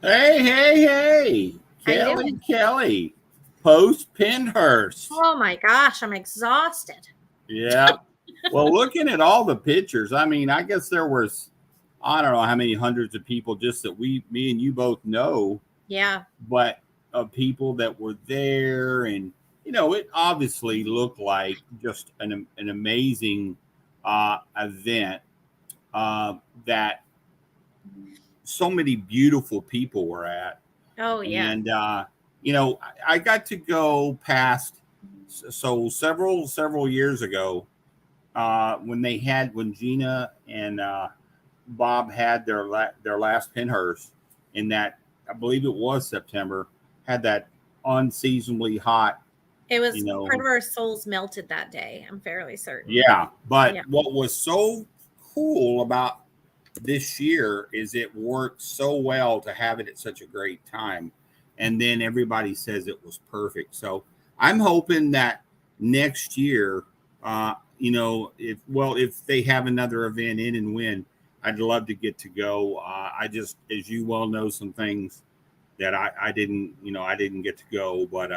Hey. How you Kelly, doing? Kelly. Post Pennhurst. Oh my gosh, I'm exhausted. Yeah. Well, looking at all the pictures, I mean, I guess there was, I don't know how many hundreds of people just that me and you both know, Yeah. but of people that were there. And, it obviously looked like just an amazing event uh, that so many beautiful people were at. Oh yeah. And I got to go past so several years ago when Gina and Bob had their last Pennhurst in that, I believe it was September, had that unseasonably hot, It you was part know of our souls melted that day. I'm fairly certain. yeah. But Yeah. what was so cool about this year is it worked so well to have it at such a great time, and then everybody says it was perfect. So I'm hoping that next year, if they have another event in and when, I'd love to get to go. I just, as you well know, some things that I didn't get to go, but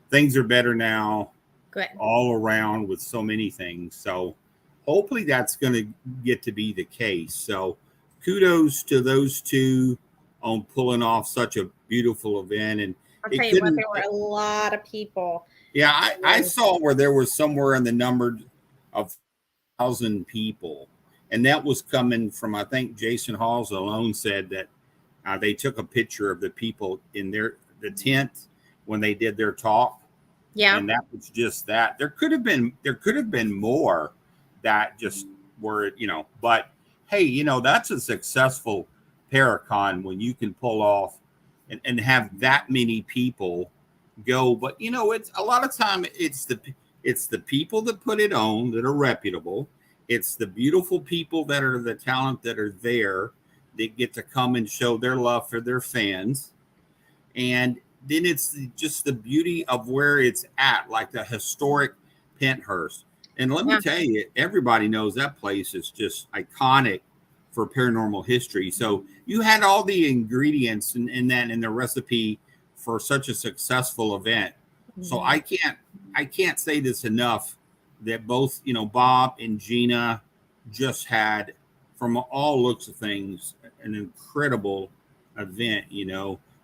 things are better now Good. all around with so many things. So hopefully that's going to get to be the case. So kudos to those two on pulling off such a beautiful event. And I'll tell it you what, couldn't, there were a lot of people. yeah, It I was, saw where there was somewhere in the number of 1,000 people. And that was coming from, I think Jason Halls alone said that they took a picture of the people in the tent when they did their talk, yeah. and that was just that. There could have been more that just were, but hey, that's a successful Paracon when you can pull off and have that many people go. But it's a lot of time it's the people that put it on that are reputable. It's the beautiful people that are the talent that are there that get to come and show their love for their fans. And then it's just the beauty of where it's at, like the historic Penthurst. And let me Yeah. tell you, everybody knows that place is just iconic for paranormal history. So you had all the ingredients in that in the recipe for such a successful event. So Mhm. I can't say this enough that both Bob and Gina just had, from all looks of things, an incredible event.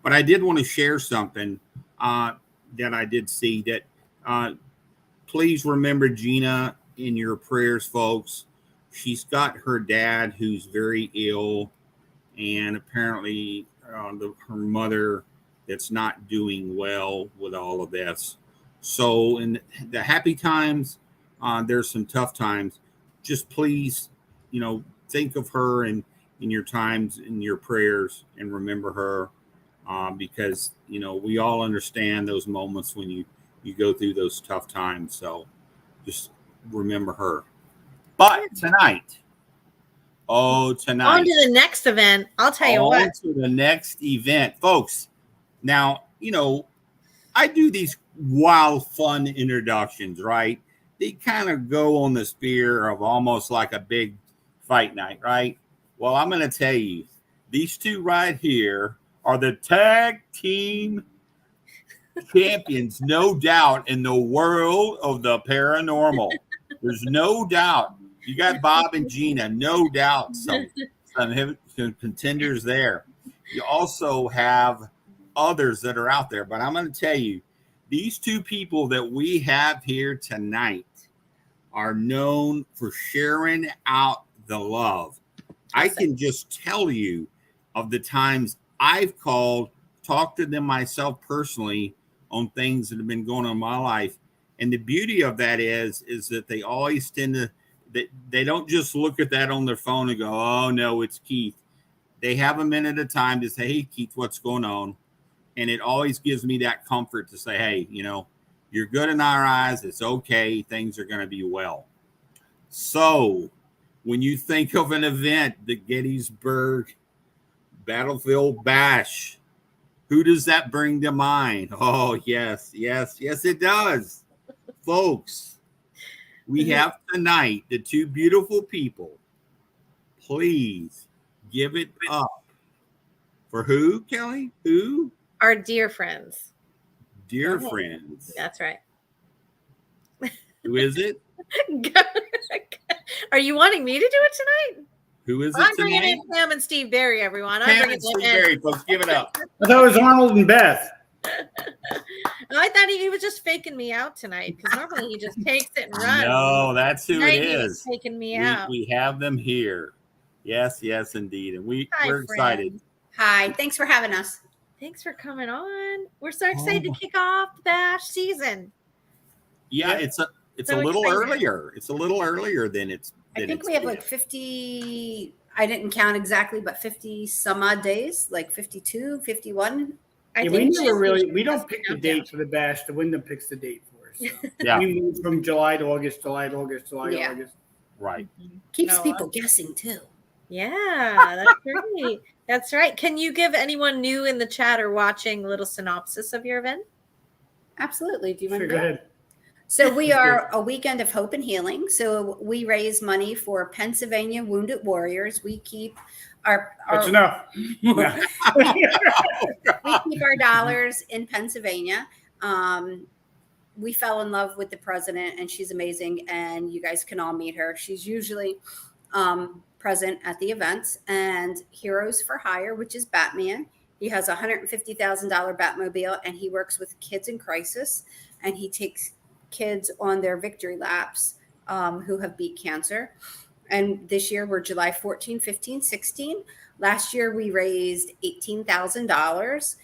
But I did want to share something uh, that I did see that. Uh, Please remember Gina in your prayers, folks. She's got her dad who's very ill, and apparently her mother that's not doing well with all of this. So, in the happy times, there's some tough times. Just please, think of her in your times, in your prayers, and remember her, because we all understand those moments when you go through those tough times. So just remember her. But tonight, oh, On tonight, to the next event. I'll tell you what. on to the next event, folks. Now, I do these wild, fun introductions, right? They kind of go on the spear of almost like a big fight night, right? Well, I'm going to tell you, these two right here are the tag team champions, no doubt, in the world of the paranormal. There's no doubt. You got Bob and Gina, no doubt. Some contenders there. You also have others that are out there, but I'm going to tell you, these two people that we have here tonight are known for sharing out the love. I Awesome. can just tell you of the times I've called, talked to them myself personally on things that have been going on in my life. And the beauty of that is that they always tend to, they don't just look at that on their phone and go, oh no, it's Keith. They have a minute of time to say, hey Keith, what's going on? And it always gives me that comfort to say, hey, you're good in our eyes. It's okay. Things are going to be well. So when you think of an event, the Gettysburg Battlefield Bash, who does that bring to mind? Oh, yes, it does. Folks, we have tonight the two beautiful people. Please give it up For who, Kelly? Who? Our dear friends. Dear Okay. friends. That's right. Who is it? Are you wanting me to do it tonight? Who is it I'm bringing tonight? in Pam and Steve Barry, everyone. I'm Pam bringing and them Steve in. Barry, folks. Give it up. I thought it was Arnold and Beth. I thought he was just faking me out tonight because normally he just takes it and runs. No, that's who Tonight it he was is. taking me out. We have them here. Yes, indeed. And we're Hi, excited. friends. Hi, thanks for having us. Thanks for coming on. We're so excited to kick off the bash season. Yeah, Yeah. it's So a little excited. earlier. It's a little earlier than it's. I think we have like 50, I didn't count exactly, but 50 some odd days, like 52, 51. I Yeah, think we don't pick the date for the bash. The Wyndham picks the date for us. So. Yeah, We move from July to August, July to August, July to Yeah. August. right. Keeps No, people guessing too. Yeah, that's great. That's right. Can you give anyone new in the chat or watching a little synopsis of your event? Absolutely. Do you want Sure, to go go? ahead. So we are a weekend of hope and healing. So we raise money for Pennsylvania Wounded Warriors. We keep our That's enough. Yeah. we keep our dollars in Pennsylvania. We fell in love with the president, and she's amazing. And you guys can all meet her. She's usually present at the events. And Heroes for Hire, which is Batman. He has a $150,000 Batmobile, and he works with kids in crisis. And he takes kids on their victory laps who have beat cancer. And this year we're July 14, 15, 16. Last year we raised $18,000.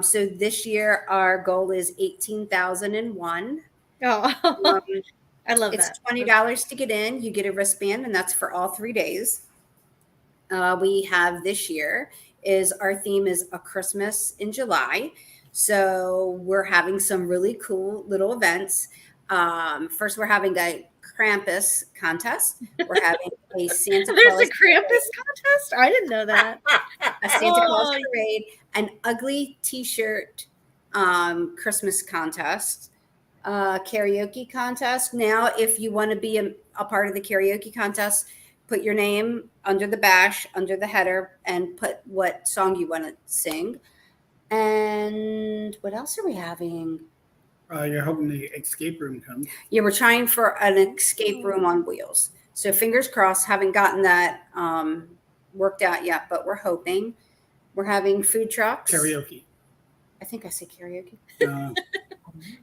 So this year our goal is 18,001. Oh, I love It's that. $20 to get in. You get a wristband, and that's for all 3 days. We have this year is our theme is a Christmas in July. So we're having some really cool little events. First, we're having a Krampus contest. We're having a Santa There's Claus a Krampus contest? I didn't know that. a Santa Claus Oh. parade, an ugly T-shirt Christmas contest, karaoke contest. Now, if you want to be a part of the karaoke contest, put your name under the bash, under the header, and put what song you want to sing. And what else are we having? You're hoping the escape room comes. Yeah, we're trying for an escape room on wheels. So fingers crossed, haven't gotten that worked out yet, but we're hoping. We're having food trucks. Karaoke. I think I said karaoke. Uh,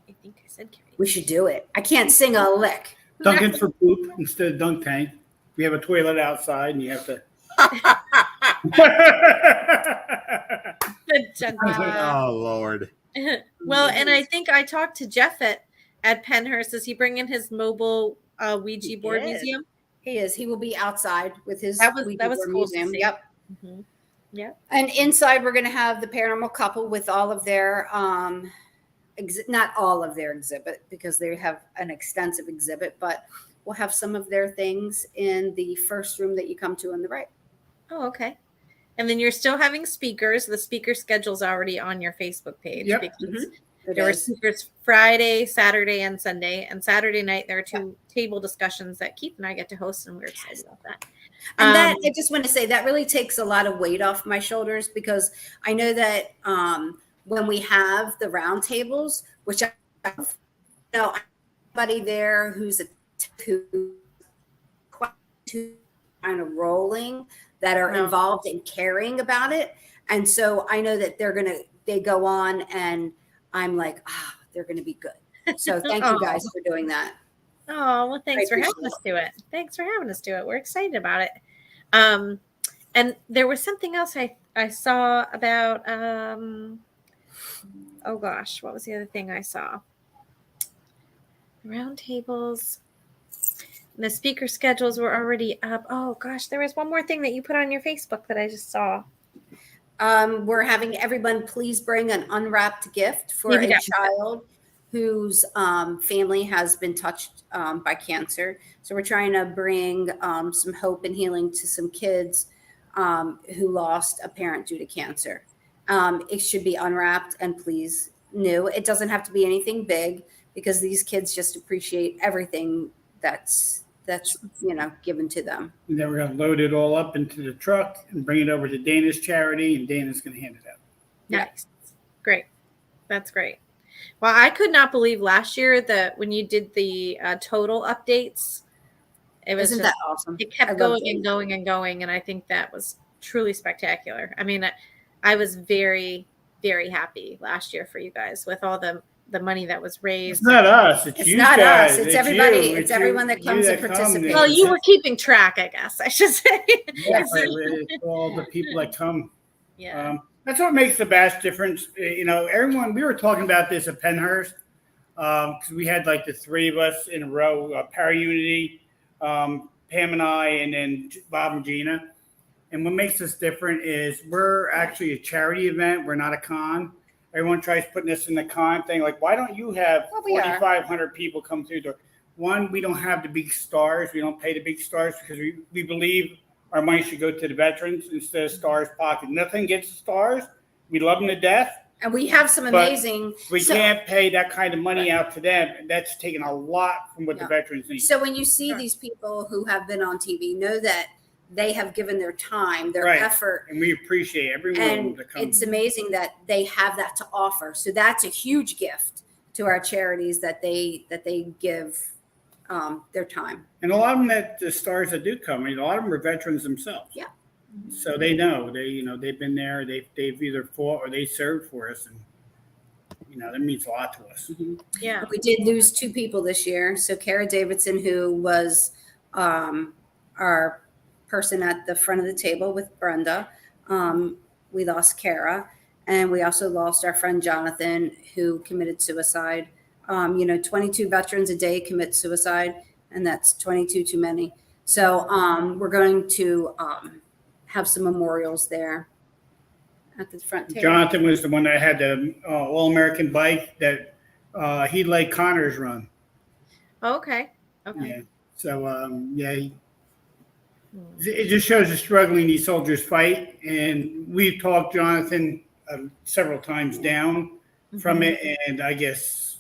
I think I said karaoke. We should do it. I can't sing a lick. Dunkin' for poop instead of dunk tank. We have a toilet outside, and you have to. The junkie. Oh Lord. Well, and I think I talked to Jeff at Penhurst. Is he bringing his mobile Ouija He board is. museum? He is. He will be outside with his That was Ouija board cool to museum. see. Yep. Mhm. Yeah. And inside, we're going to have the paranormal couple with all of their, not all of their exhibit because they have an extensive exhibit, but we'll have some of their things in the first room that you come to on the right. Oh, okay. And then you're still having speakers. The speaker schedule's already on your Facebook page. Yep. Because It there were is. speakers Friday, Saturday, and Sunday. And Saturday night, there are two table discussions that Keith and I get to host, and we're excited about that. And that I just want to say that really takes a lot of weight off my shoulders because I know that when we have the round tables, which I know anybody there who's who kind of rolling that are Wow. involved in caring about it. And so I know that they go on and I'm like, they're going to be good. So thank you guys for doing that. Oh, well, thanks for having us do it. Thanks for having us do it. We're excited about it. And there was something else I saw about, oh gosh, what was the other thing I saw? Round tables. The speaker schedules were already up. Oh gosh, there was one more thing that you put on your Facebook that I just saw. We're having everyone please bring an unwrapped gift for Maybe a that- child whose family has been touched by cancer. So we're trying to bring some hope and healing to some kids who lost a parent due to cancer. It should be unwrapped and please new. It doesn't have to be anything big because these kids just appreciate everything that's that's given to them. And then we're going to load it all up into the truck and bring it over to Dana's charity, and Dana's going to hand it out. Nice. Great. That's great. Well, I could not believe last year that when you did the total updates, it was Isn't just, that awesome? it kept I love going it. and going and going. And I think that was truly spectacular. I mean, I was very, very happy last year for you guys with all the money that was raised. It's not us. It's you not guys. us. It's everybody. You. It's everyone that comes and participates. Well, you were keeping track, I guess I should say. Yeah, it's all the people that come. Yeah. That's what makes the vast difference. Everyone, we were talking about this at Pennhurst because we had like the three of us in a row, Para Unity, Pam and I, and then Bob and Gina. And what makes us different is we're actually a charity event. We're not a con. Everyone tries putting us in the con thing. Like, why don't you have 4,500 people come through the door? One, we don't have the big stars. We don't pay the big stars because we believe our money should go to the veterans instead of stars' pocket. Nothing against the stars. We love them to death. And we have some amazing. We can't pay that kind of money out to them. And that's taken a lot from what the veterans need. So when you see these people who have been on TV, know that they have given their time, their effort. And we appreciate every one of them that comes. It's amazing that they have that to offer. So that's a huge gift to our charities that they give their time. And a lot of them the stars that do come, a lot of them are veterans themselves. Yeah. So they know they've been there. They've either fought or they served for us, and that means a lot to us. Mm-hmm. Yeah. We did lose two people this year. So Kara Davidson, who was our person at the front of the table with Brenda, we lost Kara, and we also lost our friend Jonathan, who committed suicide. 22 veterans a day commit suicide, and that's 22 too many. So we're going to have some memorials there at the front table. Jonathan was the one that had the All-American bike that he let Connors run. Oh, okay. Yeah. So, it just shows the struggling these soldiers fight. And we've talked Jonathan several times down from it. And I guess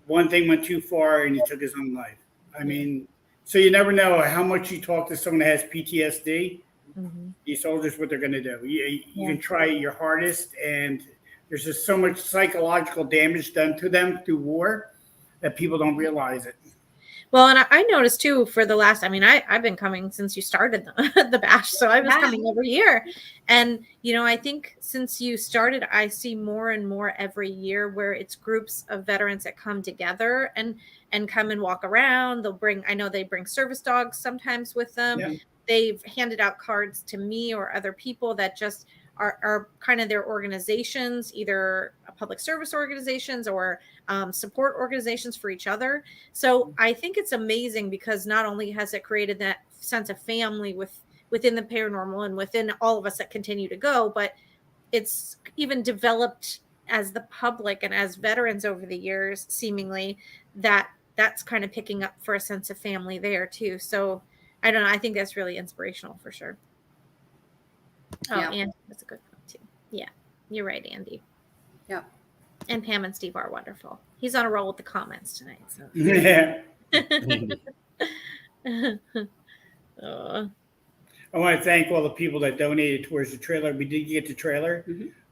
one thing went too far and he took his own life. I mean, so you never know how much you talk to someone that has PTSD. These soldiers, what they're going to do. You can try your hardest, and there's just so much psychological damage done to them through war that people don't realize it. Well, and I noticed too for the last, I've been coming since you started the bash, so I was coming every year. And, I think since you started, I see more and more every year where it's groups of veterans that come together and come and walk around. I know they bring service dogs sometimes with them. Yeah. They've handed out cards to me or other people that just are kind of their organizations, either public service organizations or support organizations for each other. So I think it's amazing because not only has it created that sense of family within the paranormal and within all of us that continue to go, but it's even developed as the public and as veterans over the years, seemingly that's kind of picking up for a sense of family there too. So I don't know. I think that's really inspirational for sure. Oh, yeah. And that's a good point too. Yeah, you're right, Andy. Yeah. And Pam and Steve are wonderful. He's on a roll with the comments tonight. So. Yeah. I want to thank all the people that donated towards the trailer. We did get the trailer.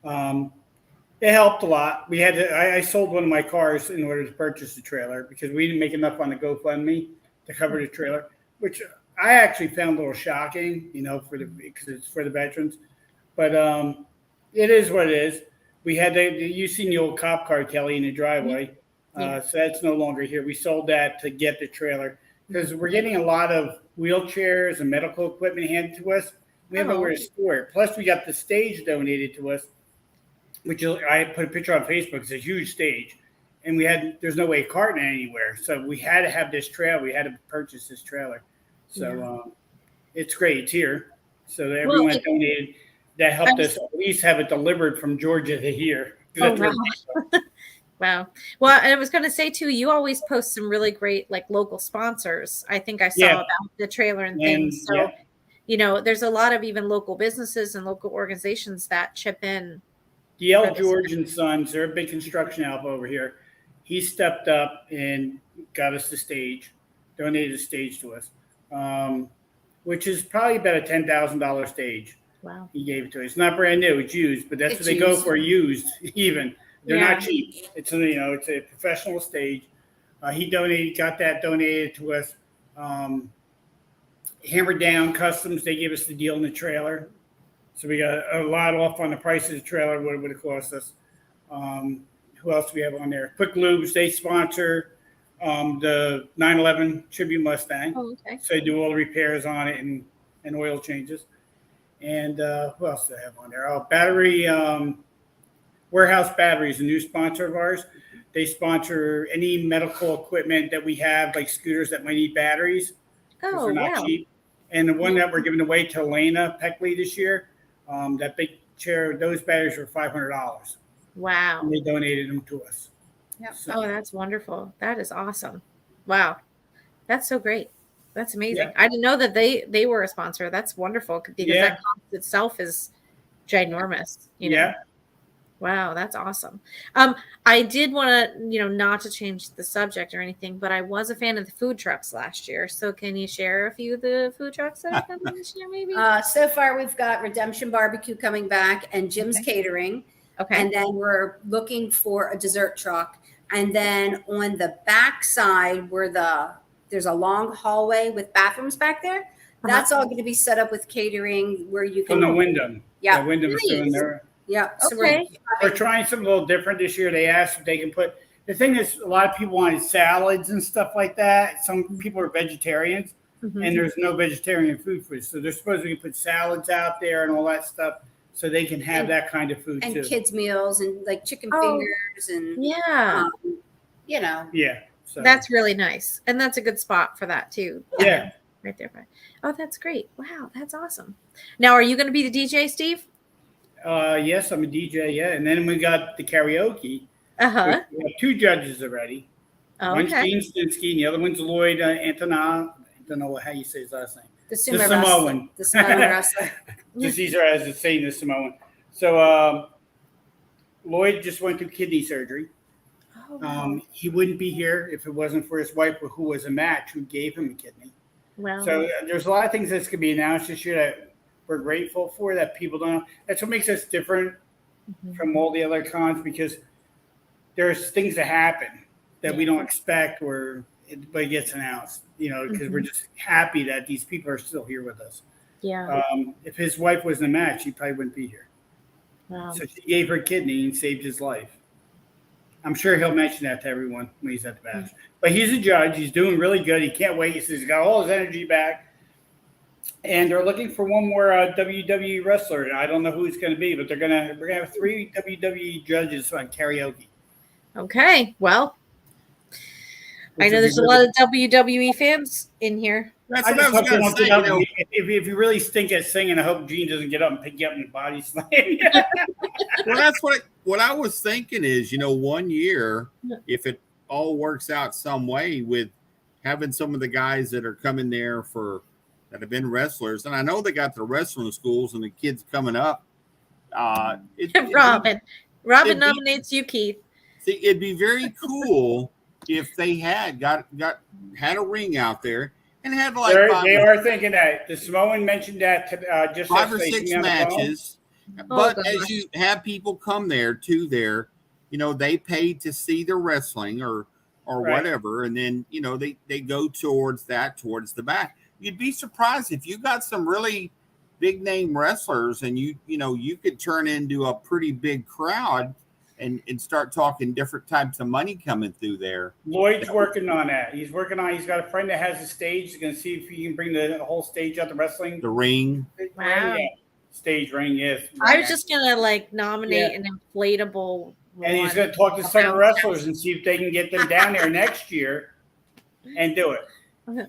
It helped a lot. I sold one of my cars in order to purchase the trailer because we didn't make enough on the GoFundMe to cover the trailer, which I actually found a little shocking, because it's for the veterans. But it is what it is. We had you've seen the old cop car, Kelly, in the driveway. So that's no longer here. We sold that to get the trailer because we're getting a lot of wheelchairs and medical equipment handed to us. We have nowhere to store it. Plus, we got the stage donated to us, which I put a picture on Facebook. It's a huge stage. And there's no way carting it anywhere. So we had to have this trailer. We had to purchase this trailer. So it's great. It's here. So everyone donated. That helped us at least have it delivered from Georgia to here. Oh, wow. Wow. Well, and I was going to say too, you always post some really great local sponsors. I think I saw about the trailer and things. So, there's a lot of even local businesses and local organizations that chip in. DL George and Sons, they're a big construction outfit over here. He stepped up and got us the stage. donated a stage to us, which is probably about a $10,000 stage. Wow. He gave it to us. It's not brand new; it's used, but that's It's what they go used. for. Used, even they're Yeah. not cheap. It's it's a professional stage. He got that donated to us. Hammered Down Customs, they gave us the deal in the trailer, so we got a lot off on the price of the trailer. What it would have cost us. Who else do we have on there? Quick Lubes, they sponsor the 911 Tribute Mustang. Oh, okay. So they do all the repairs on it and oil changes. And who else do I have on there? Oh, Battery Warehouse Batteries, a new sponsor of ours. They sponsor any medical equipment that we have, like scooters that might need batteries. Oh, They're not wow. cheap. And the one that we're giving away to Elena Peckley this year, that big chair, those batteries were $500. Wow. And they donated them to us. Yep. So, Oh, that's wonderful. That is awesome. Wow. That's so great. That's amazing. Yeah. I didn't know that they were a sponsor. That's wonderful because Yeah. that cost itself is ginormous. You know? yeah. Wow, that's awesome. I did want to, not to change the subject or anything, but I was a fan of the food trucks last year. So can you share a few of the food trucks that have come this year, maybe? So far, we've got Redemption Barbecue coming back and Jim's Catering. Okay. And then we're looking for a dessert truck. And then on the back side where there's a long hallway with bathrooms back there, that's all going to be set up with catering where you can. From the Wyndham. Yeah. The Wyndham's doing their. Yeah. So Okay. We're trying something a little different this year. They asked if they can put. The thing is, a lot of people wanted salads and stuff like that. Some people are vegetarians, Mhm. and there's no vegetarian food for it. So they're supposed to put salads out there and all that stuff, so they can have that kind of food and too. kids meals and like chicken Oh. fingers and Yeah. Yeah. So That's really nice. And that's a good spot for that too. yeah. Right there. Oh, that's great. Wow, that's awesome. Now, are you going to be the DJ, Steve? Yes, I'm a DJ. Yeah, and then we got the karaoke. Uh-huh. We have 2 judges already. One's Okay. Gene Stinsky, and the other one's Lloyd Antona. I don't know how you say his last name. the The sumo Samoan. wrestler. The Samoan wrestler. Just Caesar as it's saying the Samoan. So Lloyd just went through kidney surgery. Oh, wow. He wouldn't be here if it wasn't for his wife, who was a match, who gave him a kidney. Wow. So there's a lot of things that's going to be announced this year that we're grateful for that people don't know. That's what makes us different Mhm. from all the other cons, because there's things that happen that we don't expect but it gets announced, because we're just happy that these people are still here with us. Yeah. If his wife wasn't a match, he probably wouldn't be here. Wow. So she gave her kidney and saved his life. I'm sure he'll mention that to everyone when he's at the bash. But he's a judge. He's doing really good. He can't wait. He says he's got all his energy back. And they're looking for one more WWE wrestler. I don't know who it's going to be, but we're gonna have 3 WWE judges on karaoke. Okay. Well, I know there's a lot of WWE fans in here. That's I what I just was hope they going don't to say. get up. If you really stink at singing, I hope Gene doesn't get up and pick you up and body slam you. Well, that's what I was thinking is, 1 year, if it all works out some way with having some of the guys that are coming there that have been wrestlers, and I know they got the wrestling schools and the kids coming up. Robin nominates you, Keith. See, it'd be very cool if they had had a ring out there and had like They are thinking that. The Samoan mentioned that just 5 or yesterday 6 to me on the phone. matches. Oh, But gosh. as you have people come there, they paid to see the wrestling or Right. whatever, and then they go towards the back. You'd be surprised if you got some really big name wrestlers, and you could turn into a pretty big crowd and start talking different types of money coming through there. Lloyd's working on that. He's got a friend that has a stage. He's going to see if he can bring the whole stage out, the wrestling. The ring. Wow. Yeah. Stage ring, yes. I was just gonna nominate an inflatable And he's one. going to talk to some of the wrestlers and see if they can get them down there next year and do it.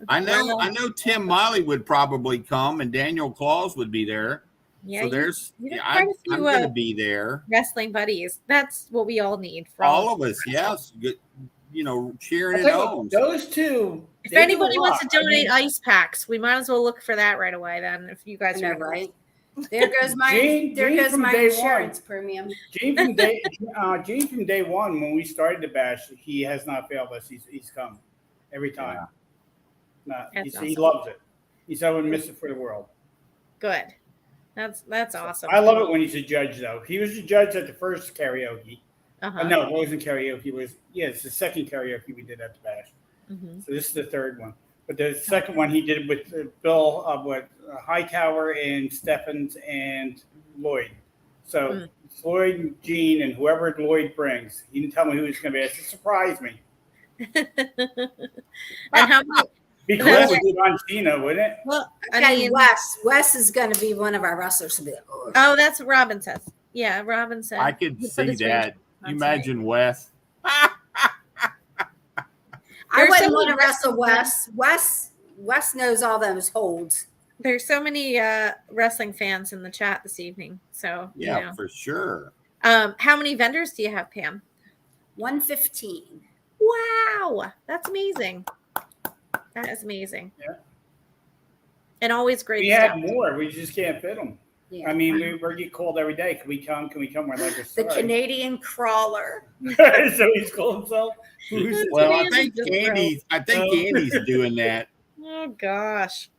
I know Tim Miley would probably come, and Daniel Claus would be there. Yeah, So there's, you I'm quite a few, going to be there. wrestling buddies. That's what we all need. For All of us, yes. Good, cheering I'll it tell you what, on. those two. If they do a anybody wants to lot. I donate mean, ice packs, we might as well look for that right away. Then, if you guys I are know, right? There goes my Gene from day insurance premium. Gene from day one, when we started the bash, he has not failed us. He's come every time. No, he That's loves it. He said I wouldn't miss it for the world. good. That's awesome. I love it when he's a judge, though. He was a judge at the first karaoke. Uh-huh. No, it wasn't karaoke. It's the second karaoke we did at the Bash. Mm-hmm. So this is the third one. But the second one he did with Bill, Hightower and Stephens and Lloyd. So it's Lloyd and Gene and whoever Lloyd brings. He didn't tell me who was going to be. It surprised me. And how many? Be cool with it on Cena, wouldn't it? Well, I mean, Wes is going to be one of our wrestlers. Oh, that's what Robin says. Yeah, Robin said. I could see that. You imagine Wes. I wouldn't want to wrestle Wes. Wes knows all those holds. There's so many wrestling fans in the chat this evening. So yeah, for sure. How many vendors do you have, Pam? 115. Wow, that's amazing. That is amazing. Yeah. And always great. We have more. We just can't fit them. Yeah. I mean, we get called every day. Can we come? Can we come? We're like, the Canadian crawler. So he's called himself. Well, I think Andy's doing that. Oh gosh,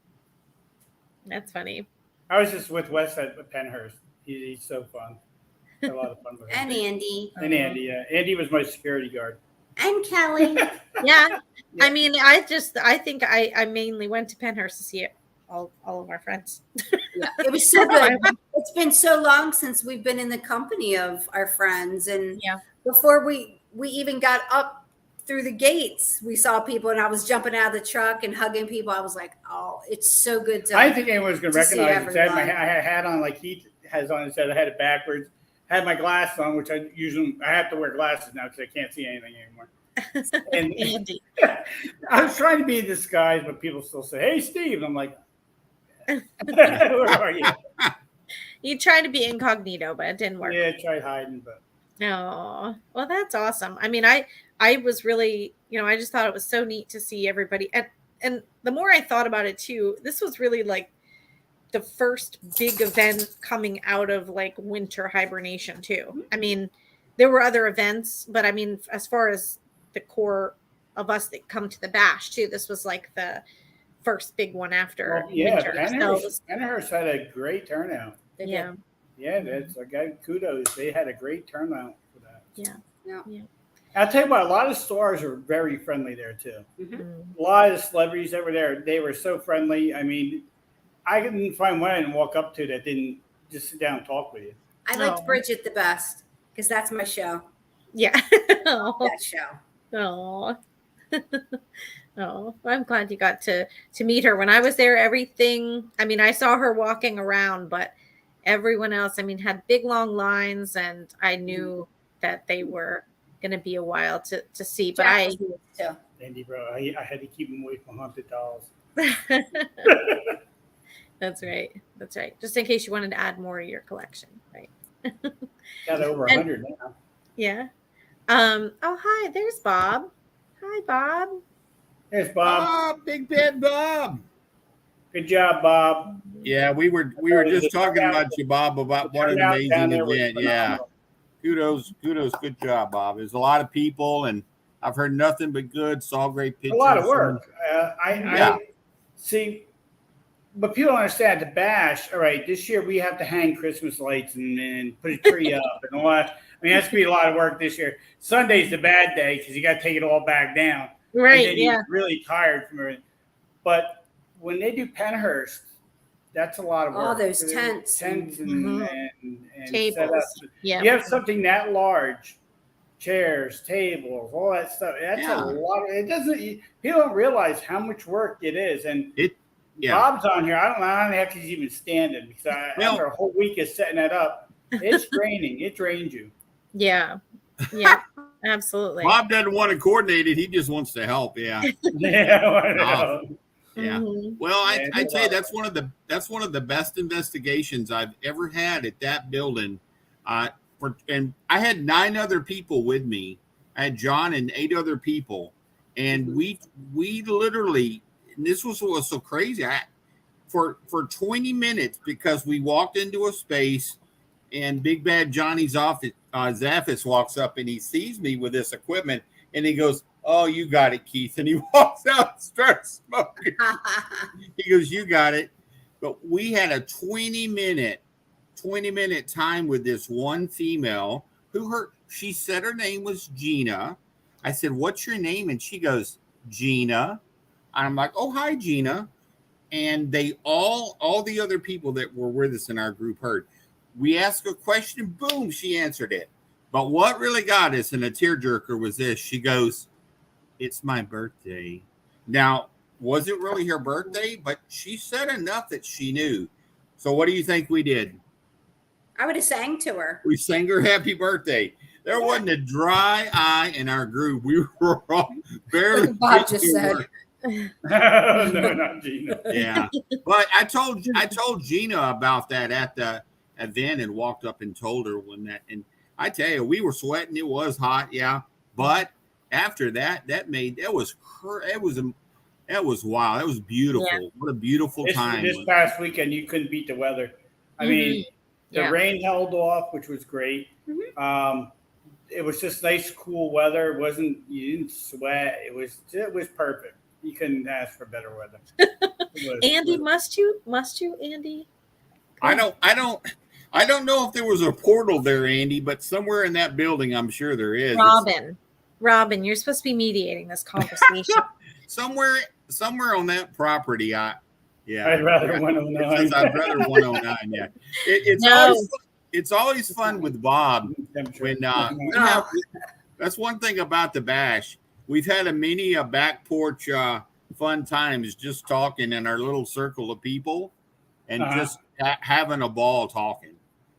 that's funny. I was just with Wes at Penhurst. He's so fun. Had a lot of fun with him. And Andy. And Andy, yeah. Andy was my security guard. And Kelly. Yeah. I mean, I think I mainly went to Penhurst to see all of our friends. Yeah, it was so good. It's been so long since we've been in the company of our friends. And before we even got up through the gates, we saw people and I was jumping out of the truck and hugging people. I was like, oh, it's so good to I didn't think anyone was going to recognize it. I had everyone. my hat on like he has on his head. I had it backwards. Had my glasses on, which I have to wear glasses now because I can't see anything anymore. And Andy. I was trying to be disguised, but people still say, "Hey, Steve." And I'm like, "Where are you?" You tried to be incognito, but it didn't work. Yeah, I tried hiding, but Oh, well, that's awesome. I mean, I was really, I just thought it was so neat to see everybody. And the more I thought about it too, this was really like the first big event coming out of like winter hibernation too. I mean, there were other events, but I mean, as far as the core of us that come to the Bash too, this was like the first big one after winter. Penhurst had a great turnout. Yeah. Yeah, that's a guy. Kudos. They had a great turnout for that. Yeah. I'll tell you what, a lot of stars are very friendly there too. Mm-hmm. A lot of the celebrities that were there, they were so friendly. I mean, I couldn't find one I didn't walk up to that didn't just sit down and talk with you. I liked Bridget the best because that's my show. Yeah. That show. Oh. Oh, I'm glad you got to meet her. When I was there, everything, I mean, I saw her walking around, but everyone else, I mean, had big long lines, and I knew that they were going to be a while to see. But Andy, bro, I had to keep him away from haunted dolls. That's right. That's right. Just in case you wanted to add more to your collection, right? Got over 100 now. Yeah. Oh, hi. There's Bob. Hi, Bob. There's Bob. Oh, Big Bad Bob. Good job, Bob. Yeah, we were just talking about you, Bob, about what an amazing event. Yeah. Kudos. Good job, Bob. There's a lot of people, and I've heard nothing but good. Saw great pictures. A lot of work. I see. But people don't understand the Bash. All right, this year we have to hang Christmas lights and put a tree up and all that. I mean, that's gonna be a lot of work this year. Sunday's the bad day because you got to take it all back down. Right. And then you're really tired from it. But when they do Penhurst, that's a lot of work. All those tents and tables. setups. Yeah. You have something that large, chairs, tables, all that stuff. That's a lot. It doesn't. People don't realize how much work it is, and Bob's on here. I don't know if he's even standing because after a whole week of setting that up, it's draining. It drains you. Yeah. Yeah. Absolutely. Bob doesn't want to coordinate it. He just wants to help. Yeah. Yeah. Yeah. Mm-hmm. Well, I'd say that's one of the best investigations I've ever had at that building. And I had 9 other people with me. I had John and 8 other people, and we literally. And this was what was so crazy. For 20 minutes, because we walked into a space, and Big Bad Johnny's office, Zaffis walks up and he sees me with this equipment, and he goes, "Oh, you got it, Keith." And he walks out and starts smoking. He goes, "You got it." But we had a 20-minute time with this one female she said her name was Gina. I said, "What's your name?" And she goes, "Gina." And I'm like, "Oh, hi, Gina." And they all the other people that were with us in our group heard. We asked a question, boom, she answered it. But what really got us in a tearjerker was this. She goes, "It's my birthday." Now, was it really her birthday? But she said enough that she knew. So what do you think we did? I would have sang to her. We sang her happy birthday. There wasn't a dry eye in our group. We were all barely. Bob just said. No, not Gina. Yeah, but I told Gina about that at the event and walked up and told her when that. And I tell you, we were sweating. It was hot, yeah. But after that was wild. It was beautiful. Yeah. What a beautiful time. This past weekend, you couldn't beat the weather. I mean, the rain held off, which was great. It was just nice, cool weather. You didn't sweat. It was perfect. You couldn't ask for better weather. Andy, must you, Andy? I don't know if there was a portal there, Andy, but somewhere in that building, I'm sure there is. Robin, you're supposed to be mediating this conversation. somewhere on that property, I'd rather 109. I'd rather 109. Yeah, it's always fun with Bob when that's one thing about the bash. We've had many back porch fun times just talking in our little circle of people and just having a ball talking.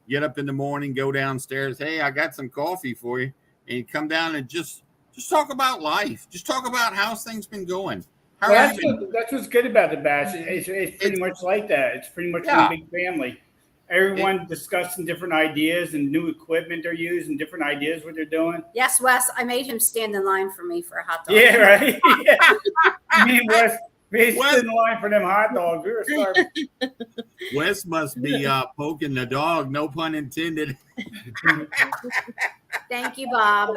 Get up in the morning, go downstairs. Hey, I got some coffee for you. And you come down and just talk about life. Just talk about how's things been going. That's what's good about the bash. It's pretty much like that. It's pretty much a big family. Everyone discussing different ideas and new equipment they're using, different ideas what they're doing. Yes, Wes, I made him stand in line for me for a hot dog. Yeah, right. Yeah. Me and Wes stood in line for them hot dogs. We were starving. Wes must be poking the dog, no pun intended. Thank you, Bob.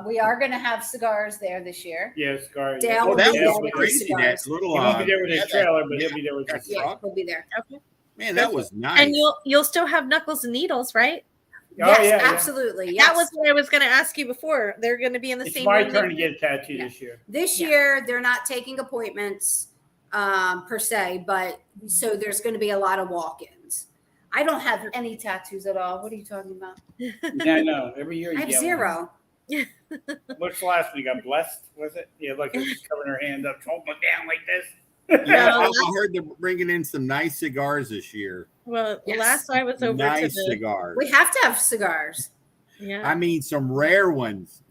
We are going to have cigars there this year. Yeah, cigars. Dale will that be was there crazy. That little. He won't be there with his trailer, but he'll be there with his truck. He'll be there. Okay. Man, that was nice. And you'll still have Knuckles and Needles, right? Yes, absolutely. Yes. That was what I was going to ask you before. They're going to be in the same. It's my turn to get a tattoo this year. This year, they're not taking appointments per se, but so there's going to be a lot of walk-ins. I don't have any tattoos at all. What are you talking about? Yeah, no. Every year you I have zero. What's the last one? You got blessed, was it? Yeah, look, she's covering her hand up, holding it down like this. Yeah, I heard they're bringing in some nice cigars this year. Well, last I was over nice to the cigars. We have to have cigars. Yeah, I mean some rare ones.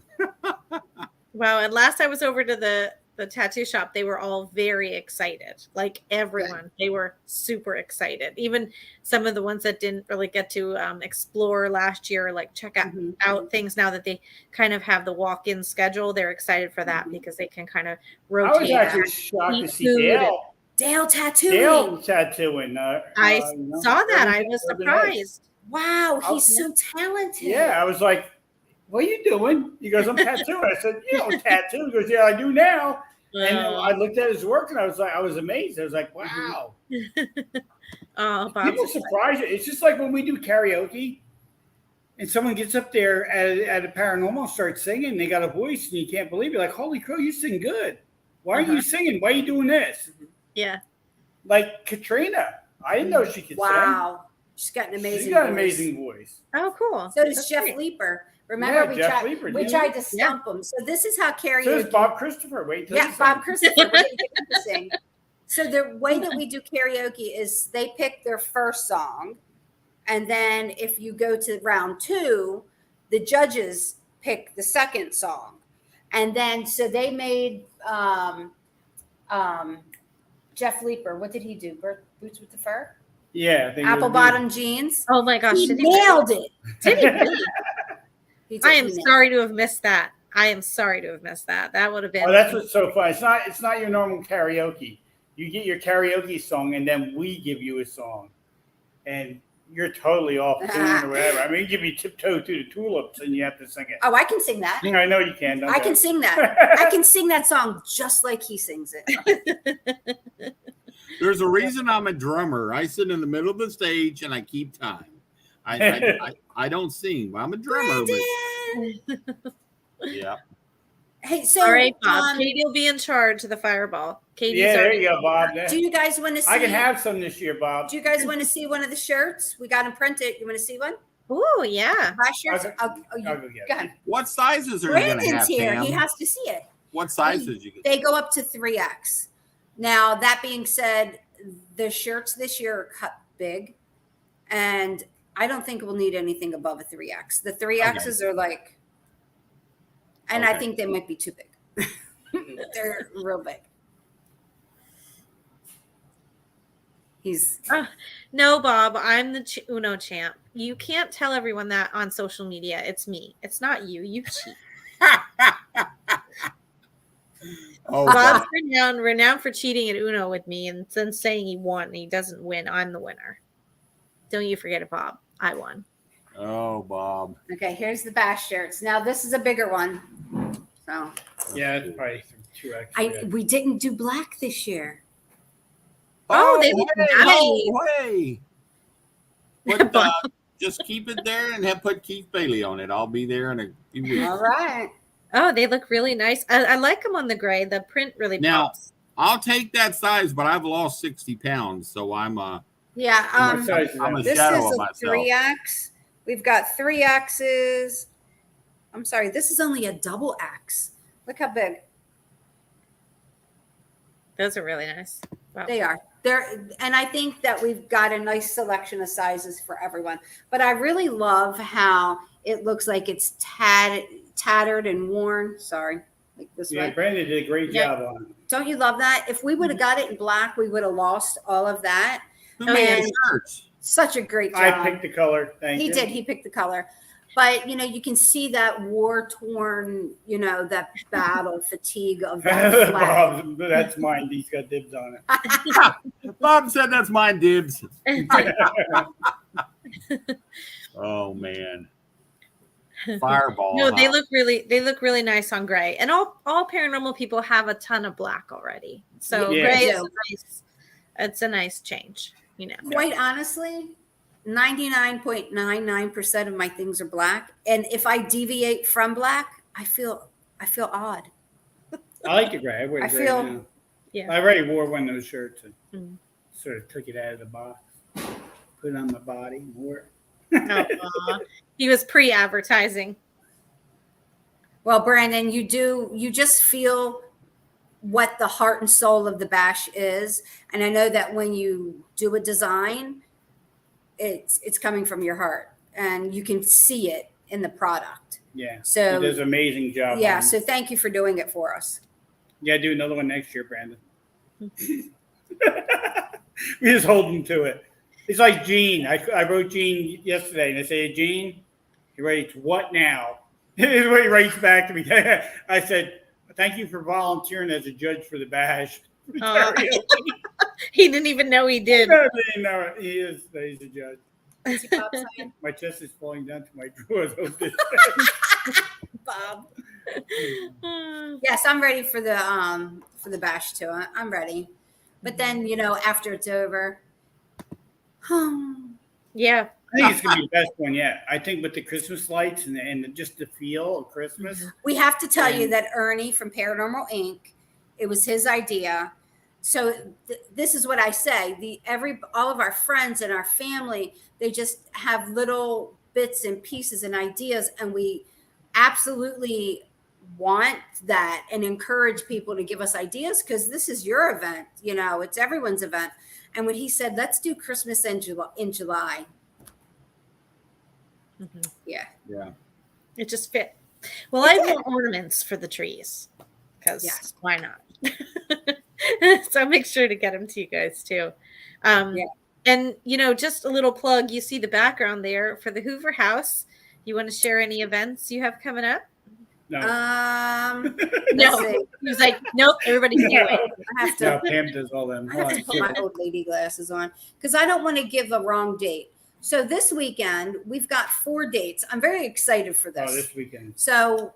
Wow, and last I was over to the tattoo shop, they were all very excited. Like everyone, they were super excited. Even some of the ones that didn't really get to explore last year, like check out things now that they kind of have the walk-in schedule. They're excited for that because they can kind of rotate. I was actually shocked to see Dale tattooing. Dale tattooing. I saw that. I was surprised. Wow, he's so talented. Yeah, I was like, "What are you doing?" He goes, "I'm tattooing." I said, "You don't tattoo?" He goes, "Yeah, I do now." And I looked at his work and I was amazed. I was like, "Wow." People surprise you. It's just like when we do karaoke and someone gets up there at a paranormal, starts singing, they got a voice and you can't believe it. You're like, "Holy crow, you sing good. Why are you singing? Why are you doing this?" Yeah. Like Katrina. I didn't know she could sing. Wow. She's got an amazing voice. Oh, cool. So does Jeff Leeper. Remember, we tried to stump him. So this is how karaoke. So is Bob Christopher. Bob Christopher. Sing. So the way that we do karaoke is they pick their first song, and then if you go to round 2, the judges pick the second song, and then so they made Jeff Leeper. What did he do? Boots with the Fur. Yeah. Apple bottom jeans. Oh my gosh! He nailed it. Did he really? I am sorry to have missed that. That would have been. Oh, that's what's so fun. It's not your normal karaoke. You get your karaoke song, and then we give you a song, and you're totally off tune or whatever. I mean, you give me Tiptoe Through the Tulips and you have to sing it. Oh, I can sing that. I know you can. I can sing that. I can sing that song just like he sings it. There's a reason I'm a drummer. I sit in the middle of the stage and I keep time. I don't sing. I'm a drummer. But, yeah. Hey, so all right, Bob. Katie will be in charge of the fireball. Katie's there you go, Bob. Do you guys want to see? I can have some this year, Bob. Do you guys want to see one of the shirts? We got them printed. You want to see one? Oh, yeah. Last shirts? I'll go ahead. What sizes are you going to Brandon's have, here. Pam? He has to see it. What sizes you get? They go up to 3X. Now, that being said, the shirts this year are cut big, and I don't think we'll need anything above a 3X. The 3Xs are like, and I think they might be too big. They're real big. He's no, Bob. I'm the Uno champ. You can't tell everyone that on social media. It's me. It's not you. You cheat. Bob's renowned for cheating at Uno with me and then saying he won. And he doesn't win. I'm the winner. Don't you forget it, Bob. I won. Oh, Bob. Okay, here's the bash shirts. Now this is a bigger one. So yeah, it's probably 2X. we didn't do black this year. Oh, they look nice. No way. But, just keep it there and put Keith Bailey on it. I'll be there in a few weeks. All right. Oh, they look really nice. I like them on the gray. The print really pops. I'll take that size, but I've lost 60 pounds, so I'm yeah. I'm a this shadow is of a myself. 3X. We've got 3Xs. I'm sorry, this is only a double X. Look how big Those are really nice. Wow. they are. And I think that we've got a nice selection of sizes for everyone. But I really love how it looks like it's tattered and worn. Sorry, like this way. Brandon did a great job on it. Don't you love that? If we would have got it in black, we would have lost all of that. Who made the shirts? Such a great job. I picked the color. Thank you. He did. He picked the color. But, you can see that war-torn, that battle fatigue of that flag. Bob, that's mine. He's got dibs on it. Bob said that's mine, dibs. Oh, man. Fireball. No, they look really nice on gray. And all paranormal people have a ton of black already. So gray is it's a nice change, Quite honestly, 99.99% of my things are black. And if I deviate from black, I feel odd. I like the gray. I wear the gray now. Yeah. I already wore one of those shirts and sort of took it out of the box, put it on my body, and wore it. He was pre-advertising. Well, Brandon, you just feel what the heart and soul of the bash is. And I know that when you do a design, it's coming from your heart and you can see it in the product. Yeah. So he does an amazing job. Yeah. So thank you for doing it for us. Yeah, do another one next year, Brandon. We just hold him to it. It's like Gene. I wrote Gene yesterday and I say, Gene, he writes, what now? He writes back to me. I said, thank you for volunteering as a judge for the bash. He didn't even know he did. No, he is. He's a judge. My chest is falling down to my drawers. Bob. Yes, I'm ready for the bash too. I'm ready. But then, after it's over. Yeah. I think it's gonna be the best one yet. I think with the Christmas lights and just the feel of Christmas. We have to tell you that Ernie from Paranormal Inc., it was his idea. So this is what I say: all of our friends and our family, they just have little bits and pieces and ideas, and we absolutely want that and encourage people to give us ideas because this is your event. It's everyone's event. And when he said, "Let's do Christmas in July," yeah, it just fit. Well, I have more ornaments for the trees because why not? So I'll make sure to get them to you guys too. And just a little plug. You see the background there for the Hoover House. You want to share any events you have coming up? No. No. He was like, nope. Everybody can do it. I have to. No, Pam does all them. I have to put my old lady glasses on because I don't want to give a wrong date. So this weekend we've got 4 dates. I'm very excited for this. Oh, this weekend. So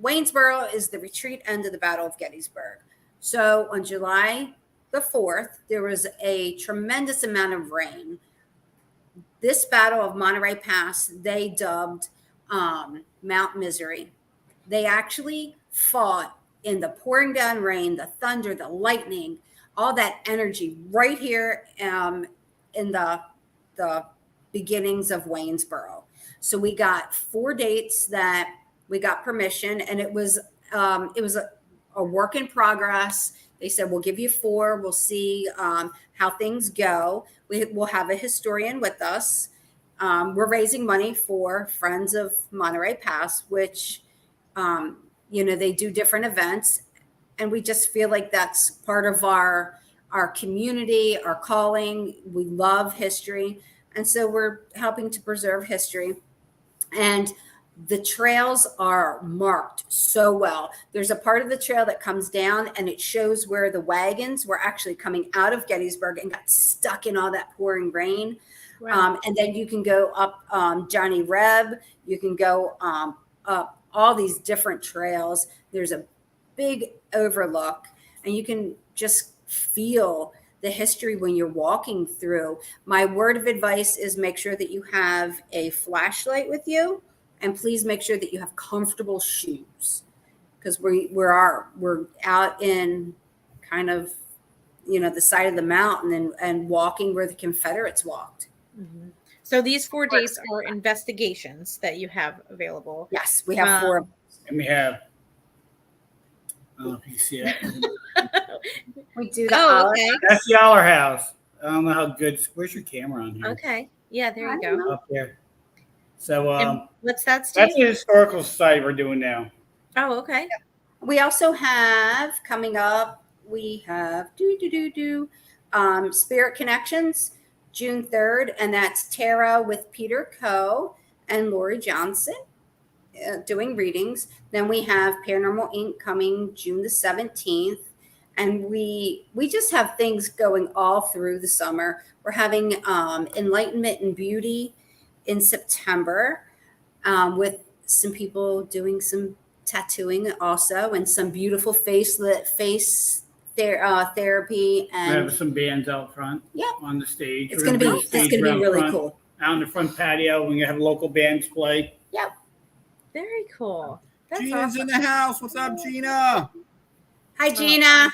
Waynesboro is the retreat end of the Battle of Gettysburg. So on July the 4th, there was a tremendous amount of rain. This Battle of Monterey Pass, they dubbed Mount Misery. They actually fought in the pouring down rain, the thunder, the lightning, all that energy right here in the beginnings of Waynesboro. So we got 4 dates that we got permission, and it was a work in progress. They said, we'll give you 4. We'll see how things go. We'll have a historian with us. We're raising money for Friends of Monterey Pass, which, they do different events. And we just feel like that's part of our community, our calling. We love history. And so we're helping to preserve history. And the trails are marked so well. There's a part of the trail that comes down and it shows where the wagons were actually coming out of Gettysburg and got stuck in all that pouring rain. Wow. And then you can go up Johnny Reb. You can go up all these different trails. There's a big overlook and you can just feel the history when you're walking through. My word of advice is make sure that you have a flashlight with you. And please make sure that you have comfortable shoes, because we're out in kind of, the side of the mountain and walking where the Confederates walked. Mm-hmm. So these 4 days are investigations that you have available. Yes, we have 4. And we have, you see that? We do the okay. That's the Aller House. I don't know how good. Where's your camera on here? Okay. Yeah, there you go. Up there. So what's that, Steve? that's the historical society we're doing now. Oh, okay. We also have coming up, we have Spirit Connections, June 3rd, and that's Tara with Peter Coe and Lori Johnson doing readings. Then we have Paranormal Inc. coming June the 17th. And we just have things going all through the summer. We're having Enlightenment and Beauty in September with some people doing some tattooing also, and some beautiful face therapy. And we have some bands out front. Yep. On the stage. It's gonna be really front, cool. Out on the front patio, we're gonna have local bands play. Yep. Very cool. That's Gina's awesome. in the house. What's up, Gina? Hi, Gina.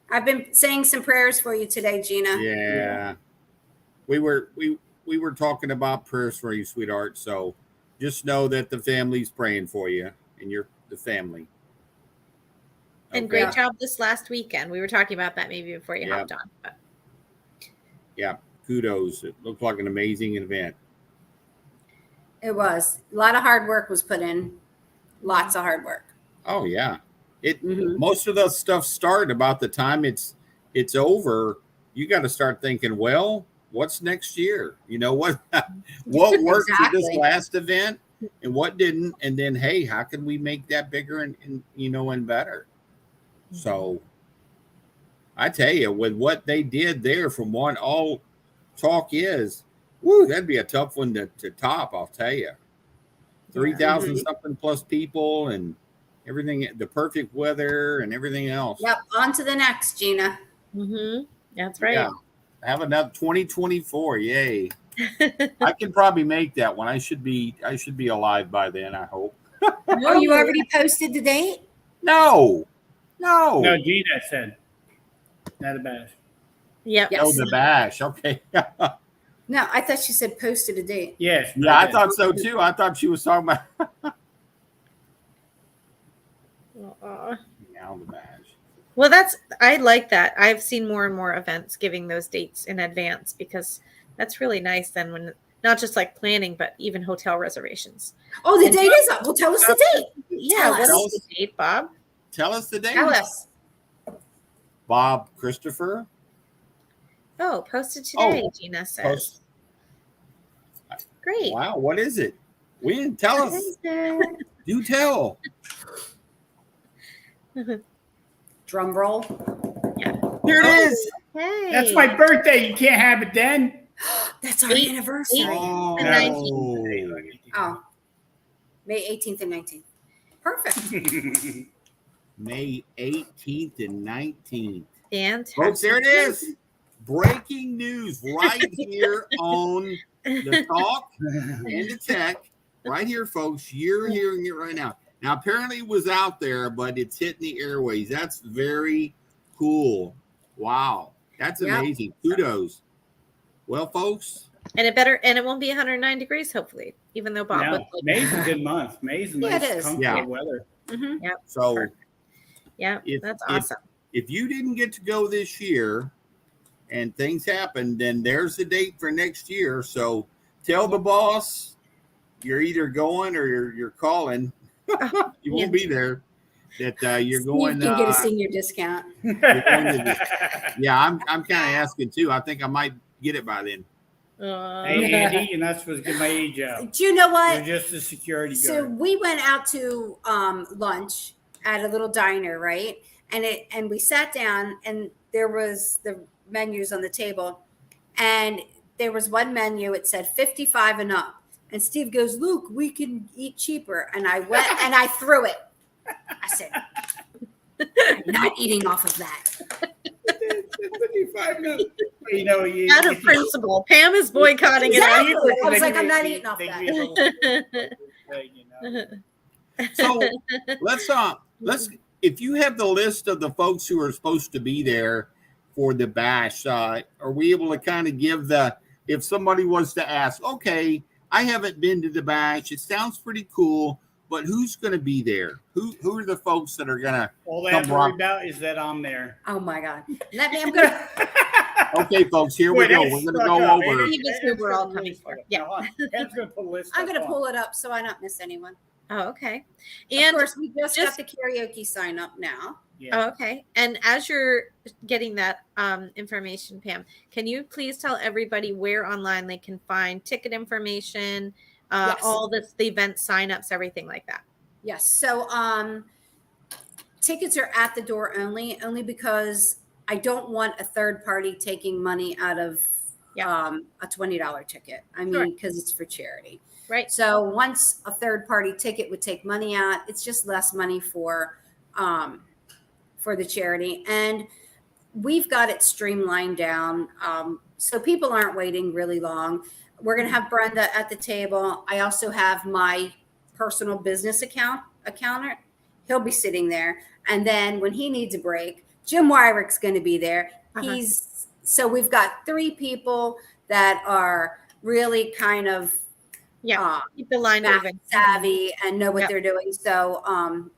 I've been saying some prayers for you today, Gina. Yeah. We were talking about prayers for you, sweetheart. So just know that the family's praying for you and you're the family. And great job this last weekend. We were talking about that maybe before you hopped on. But. Yeah. Kudos. It looked like an amazing event. It was. A lot of hard work was put in. Lots of hard work. Oh yeah. Most of the stuff start about the time it's over. You got to start thinking, well, what's next year? What worked for this last event and what didn't? And then, hey, how can we make that bigger and better? Mm-hmm. So I tell you, with what they did there, from what all talk is, that'd be a tough one to top. I'll tell you, 3,000 something plus people and everything, the perfect weather and everything else. Yep. On to the next, Gina. Mm-hmm. That's right. Yeah. Have another 2024. Yay. I can probably make that one. I should be alive by then, I hope. Oh, you already posted the date? No, Gina said. Not a bash. Yep. Yes. Oh, the bash. Okay. No, I thought she said posted a date. Yes. Yeah, I thought so too. I thought she was talking about now the bash. Well, I like that. I've seen more and more events giving those dates in advance, because that's really nice then, when not just like planning, but even hotel reservations. Oh, the date is up. Well, tell us the date. Yeah, what is the date, Bob? Tell us the date. Tell us. Bob Christopher. Oh, posted today, Gina says. Great. Wow, what is it? We didn't tell us. Do tell. Drum roll. Yeah. Here it is. Hey, That's my birthday. You can't have it then. That's our Eight- anniversary. Oh, and 19. Oh, May 18th and 19th. Perfect. May 18th and 19th. Fantastic. Folks, there it is. Breaking news right here on the Talk and the Tech. Right here, folks. You're hearing it right now. Now, apparently it was out there, but it's hitting the airways. That's very cool. Wow. That's Yep. amazing. Kudos. Well, folks. And it won't be 109 degrees, hopefully, even though Bob would No, like. May's a good month. May's a Yeah, nice, it is. comfortable Yeah. weather. Mm-hmm. So Perfect. Yeah, that's awesome. if you didn't get to go this year and things happened, then there's the date for next year. So tell the boss you're either going or you're calling. You won't be there. That you're going. You can get a senior discount. Yeah, I'm kind of asking too. I think I might get it by then. Hey, Andy, you're not supposed to get my age out. Do you know what? You're just a security So guard. we went out to lunch at a little diner, right? And we sat down, and there was the menus on the table, and there was one menu. It said 55 and up, and Steve goes, "Luke, we can eat cheaper." And I went and I threw it. I said, "I'm not eating off of that." 55 minutes. You know, Out of principle, Pam is boycotting Exactly. it. I was like, I'm not eating off that. So let's if you have the list of the folks who are supposed to be there for the bash, are we able to kind of give if somebody was to ask, okay, I haven't been to the bash, it sounds pretty cool, but who's going to be there? Who are the folks that are going to All they have to worry about is that I'm there. Oh my God. I'm gonna Okay, folks, here we go. We're going to go over. Steve is who we're all coming for. Yeah. I'm gonna pull it up so I don't miss anyone. Oh, okay. Of And course, we just got the karaoke sign up now. Oh, okay. And as you're getting that information, Pam, can you please tell everybody where online they can find ticket information, Yes. all the event signups, everything like that? Yes. So tickets are at the door only because I don't want a third party taking money out of a $20 ticket. I mean, because it's for charity. Right. So once a third party ticket would take money out, it's just less money for the charity. And we've got it streamlined down. So people aren't waiting really long. We're going to have Brenda at the table. I also have my personal business accountant. He'll be sitting there. And then when he needs a break, Jim Wyrick's going to be there. So we've got 3 people that are really kind of keep the line moving, savvy, and know what they're doing. So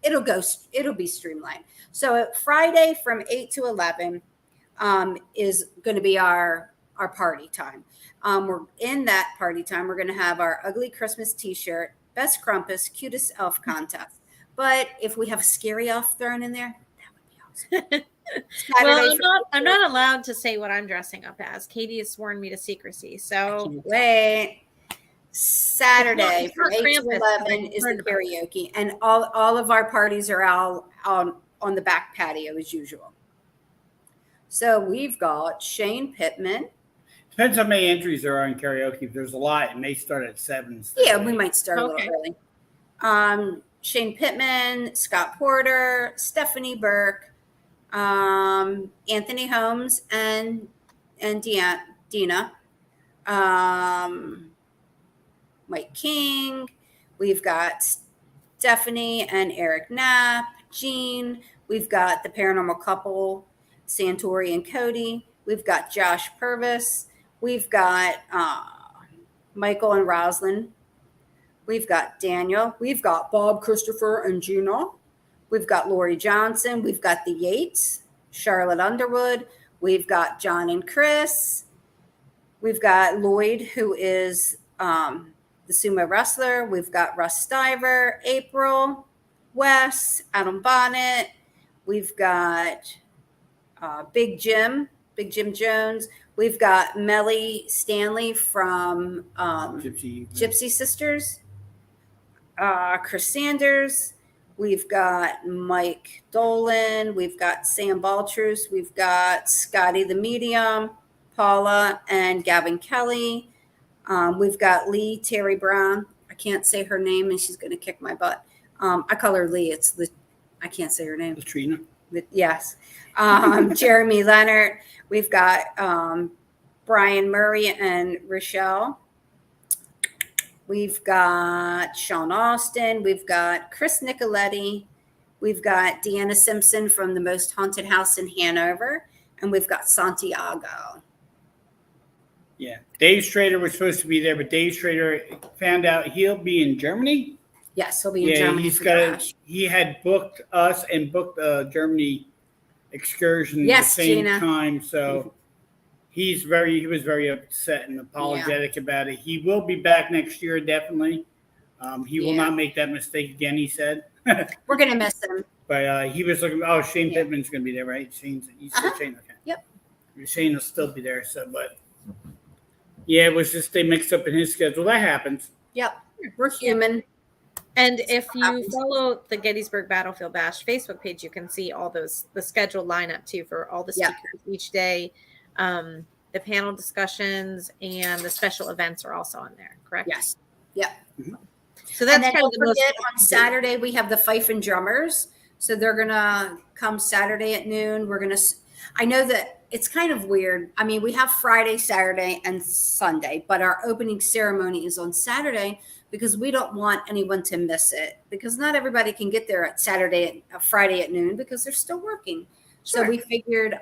it'll be streamlined. So Friday from 8 to 11 is going to be our party time. We're in that party time. We're going to have our ugly Christmas T-shirt, best Krampus, cutest elf contest. But if we have a scary elf thrown in there, that would be awesome. Well, I'm not allowed to say what I'm dressing up as. Katie has sworn me to secrecy. So wait. Saturday from 8 to 11 is the karaoke, and all of our parties are all on the back patio as usual. So we've got Shane Pittman. Depends how many entries there are in karaoke. If there's a lot, and they start at 7. Yeah, we might start a little early. Shane Pittman, Scott Porter, Stephanie Burke, Anthony Holmes, and Dina. Mike King. We've got Stephanie and Eric Knapp, Jean. We've got the paranormal couple, Santori and Cody. We've got Josh Purvis. We've got Michael and Roslyn. We've got Daniel. We've got Bob, Christopher, and Gina. We've got Lori Johnson. We've got the Yates, Charlotte Underwood. We've got John and Chris. We've got Lloyd, who is the sumo wrestler. We've got Russ Stiver, April, Wes, Adam Bonnet. We've got Big Jim Jones. We've got Melly Stanley from Gypsy Sisters. Chris Sanders. We've got Mike Dolan. We've got Sam Baltrus. We've got Scotty the Medium, Paula, and Gavin Kelly. We've got Lee Terry Brown. I can't say her name, and she's going to kick my butt. I call her Lee. I can't say her name. Latrina. Yes. Jeremy Leonard. We've got Brian Murray and Rochelle. We've got Sean Austin. We've got Chris Nicoletti. We've got Deanna Simpson from the Most Haunted House in Hanover. And we've got Santiago. Yeah. Dave Strader was supposed to be there, but Dave Strader found out he'll be in Germany. Yes, he'll be in Germany. He had booked us and booked a Germany excursion Yes, at the same Gina. time. So he was very upset and apologetic about it. He will be back next year, definitely. He will not make that mistake again, he said. We're going to miss him. But he was looking, Shane Pittman's going to be there, right? Shane, okay. Yep. Shane will still be there. So, but yeah, it was just they mixed up in his schedule. That happens. Yep. We're human. And if you follow the Gettysburg Battlefield Bash Facebook page, you can see all the scheduled lineup too for all the speakers each day. The panel discussions and the special events are also on there, correct? Yes. Yep. Mm-hmm. So that's kind of the most on Saturday we have the Fife and Drummers. So they're gonna come Saturday at noon. I know that it's kind of weird. I mean, we have Friday, Saturday, and Sunday, but our opening ceremony is on Saturday because we don't want anyone to miss it, because not everybody can get there at Friday at noon because they're still working. Sure. So we figured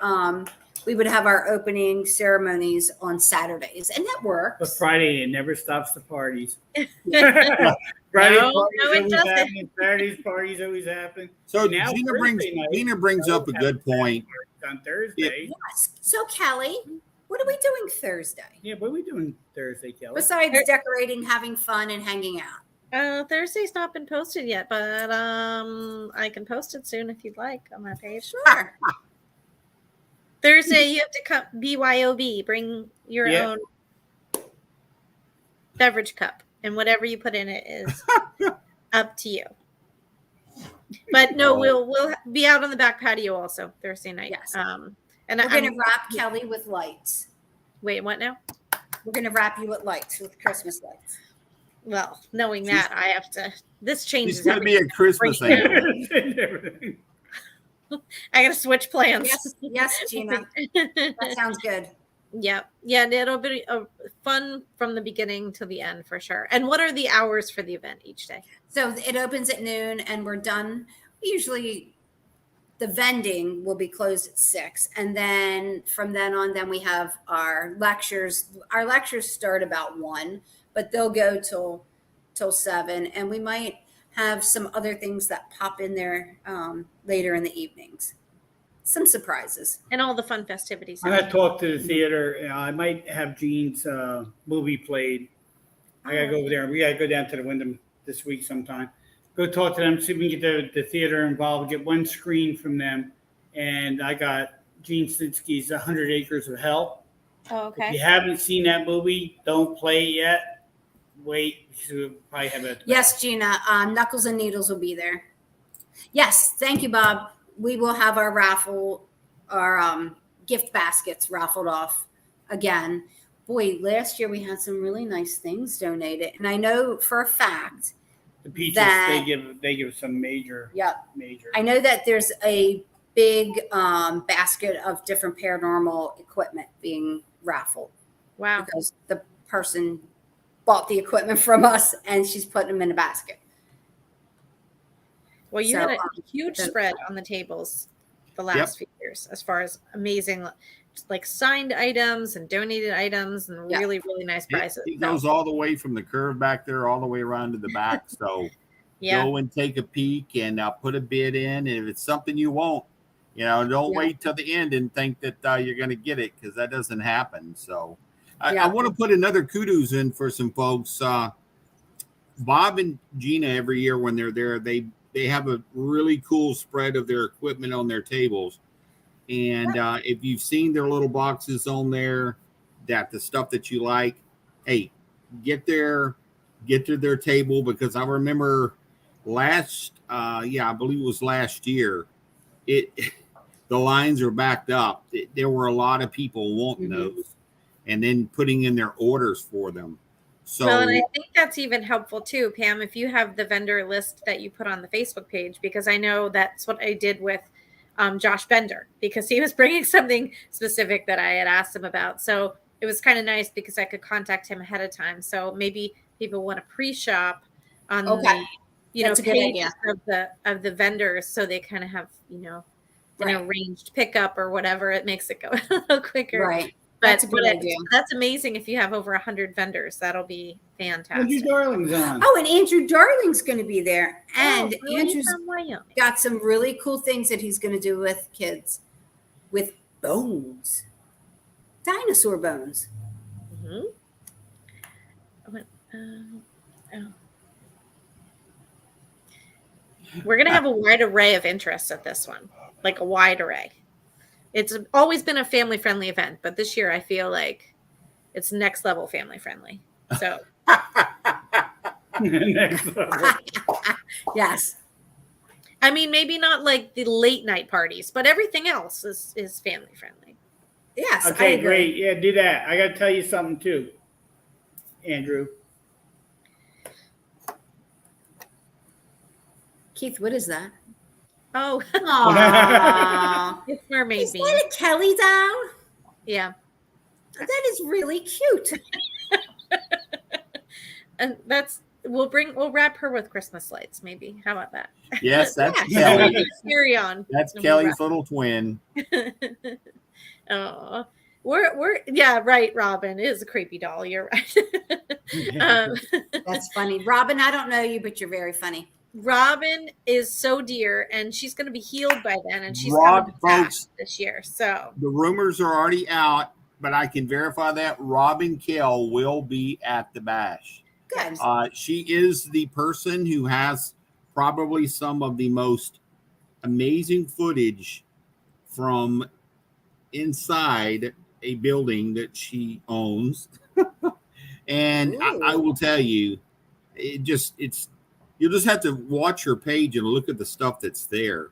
we would have our opening ceremonies on Saturdays, and that works. But Friday, it never stops the parties. Friday parties always happen. Saturdays parties always happen. So Gina brings up a good point. On Thursday. Yes. So Kelly, what are we doing Thursday? Yeah, what are we doing Thursday, Kelly? Besides decorating, having fun, and hanging out. Thursday's not been posted yet, but I can post it soon if you'd like on my page. Sure. Thursday, you have to come BYOB. Bring your own beverage cup, and whatever you put in it is up to you. But no, we'll be out on the back patio also Thursday night. Yes. And we're going to wrap Kelly with lights. Wait, what now? We're going to wrap you with lights, with Christmas lights. Well, knowing that, I have to. This changes. It's going to be a Christmas thing. I got to switch plans. Yes, Gina. That sounds good. Yeah, it'll be fun from the beginning to the end for sure. And what are the hours for the event each day? So it opens at noon and we're done. Usually the vending will be closed at 6. And then from then on, then we have our lectures. Our lectures start about 1, but they'll go till 7. And we might have some other things that pop in there later in the evenings. Some surprises. And all the fun festivities. I'm going to talk to the theater. I might have Gene's movie played. I got to go over there. We got to go down to the Wyndham this week sometime. Go talk to them, see if we can get the theater involved, get one screen from them. And I got Gene Snitsky's 100 Acres of Hell. Oh, okay. If you haven't seen that movie, don't play it yet. Wait, because we'll probably have it. Yes, Gina. Knuckles and Needles will be there. Yes, thank you, Bob. We will have our raffle, our gift baskets raffled off again. Boy, last year we had some really nice things donated, and I know for a fact the peaches that they give some major. I know that there's a big basket of different paranormal equipment being raffled. Wow! Because the person bought the equipment from us, and she's putting them in a basket. Well, you had a huge spread on the tables the last few years as far as amazing, like signed items and donated items and really, really nice prizes. It goes all the way from the curve back there all the way around to the back. So go and take a peek and put a bid in. And if it's something you want, don't wait till the end and think that you're going to get it, because that doesn't happen. So I want to put another kudos in for some folks. Bob and Gina, every year when they're there, they have a really cool spread of their equipment on their tables. And if you've seen their little boxes on there, that the stuff that you like, hey, get to their table, because I remember last, I believe it was last year. It the lines are backed up. There were a lot of people wanting those, and then putting in their orders for them. So, well, and I think that's even helpful too, Pam, if you have the vendor list that you put on the Facebook page, because I know that's what I did with Josh Bender, because he was bringing something specific that I had asked him about. So it was kind of nice because I could contact him ahead of time. So maybe people want to pre-shop on the, That's a good pages idea. of the vendors, so they kind of have, an arranged pickup or whatever. It makes it go a little quicker. Right. But That's a good idea. That's amazing if you have over 100 vendors. That'll be fantastic. Andrew Darling's on. Oh, and Andrew Darling's going to be there. And really? Andrew's From Wyoming. got some really cool things that he's going to do with kids with bones, dinosaur bones. Mm-hmm. We're going to have a wide array of interests at this one, like a wide array. It's always been a family-friendly event, but this year I feel like it's next level family-friendly. So, Next level. Yes. I mean, maybe not like the late night parties, but everything else is family-friendly. Yes. I Okay, agree. great. Yeah, do that. I got to tell you something too, Andrew. Keith, what is that? Oh, Aww. it's mermaid Is bean. that a Kelly doll? Yeah. That is really cute. And we'll wrap her with Christmas lights, maybe. How about that? yes, that's Yeah. Kelly. Carry on. That's And Kelly's little twin. Oh, we're yeah, right. Robin is a creepy doll. You're right. That's funny. Robin, I don't know you, but you're very funny. Robin is so dear, and she's going to be healed by then, and she's Rob, coming back folks, this year. So the rumors are already out, but I can verify that Robin Kell will be at the bash. Good. She is the person who has probably some of the most amazing footage from inside a building that she owns. And I will tell you, you'll just have to watch her page and look at the stuff that's there.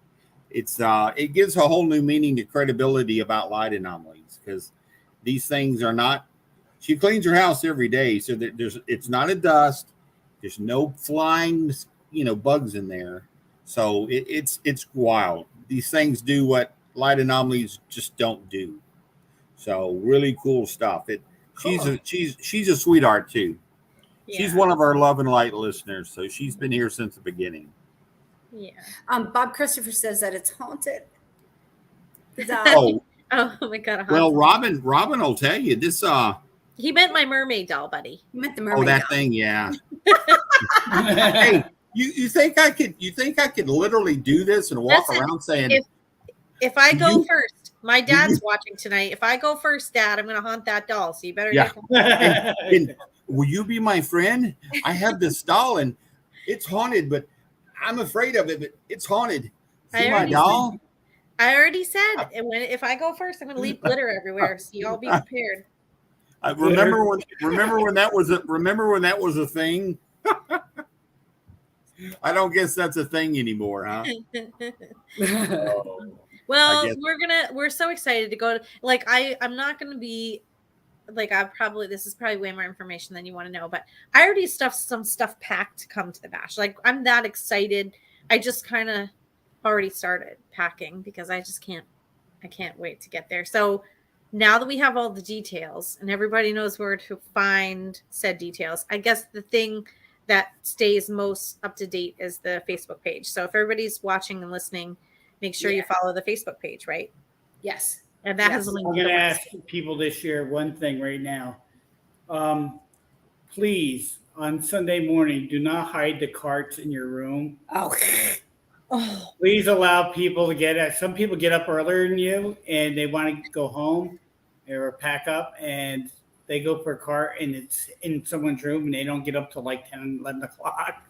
It gives a whole new meaning to credibility about light anomalies, because these things are not. She cleans her house every day, so that it's not a dust. There's no flying, bugs in there. So it's wild. These things do what light anomalies just don't do. So really cool stuff. She's a sweetheart too. yeah. She's one of our Love and Light listeners, so she's been here since the beginning. Yeah. Bob Christopher says that it's haunted. Oh, Oh my God. well, Robin will tell you this. He meant my mermaid doll, buddy. You meant the mermaid. Oh, that doll. thing, yeah. Hey, you think I could literally do this and walk Listen, around saying, if I go You- first, my dad's watching tonight. If I go first, Dad, I'm going to haunt that doll. So you better Yeah. get will you be my friend? I have this doll and it's haunted, but I'm afraid of it, but it's haunted. See my doll? I already said, if I go first, I'm going to leave glitter everywhere. So you all be prepared. I remember when that was a thing. I don't guess that's a thing anymore, huh? Well, guess- we're so excited to go to, like, I'm not going to be like, this is probably way more information than you want to know, but I already stuffed some stuff packed to come to the bash. Like, I'm that excited. I just kind of already started packing because I can't wait to get there. So now that we have all the details and everybody knows where to find said details, I guess the thing that stays most up to date is the Facebook page. So if everybody's watching and listening, make sure you follow the Facebook page, right? Yes. And that has a link. I'm going to ask people this year one thing right now. Please, on Sunday morning, do not hide the carts in your room. Oh. Please allow people to get it. Some people get up earlier than you and they want to go home or pack up, and they go for a cart and it's in someone's room and they don't get up till like 10, 11 o'clock.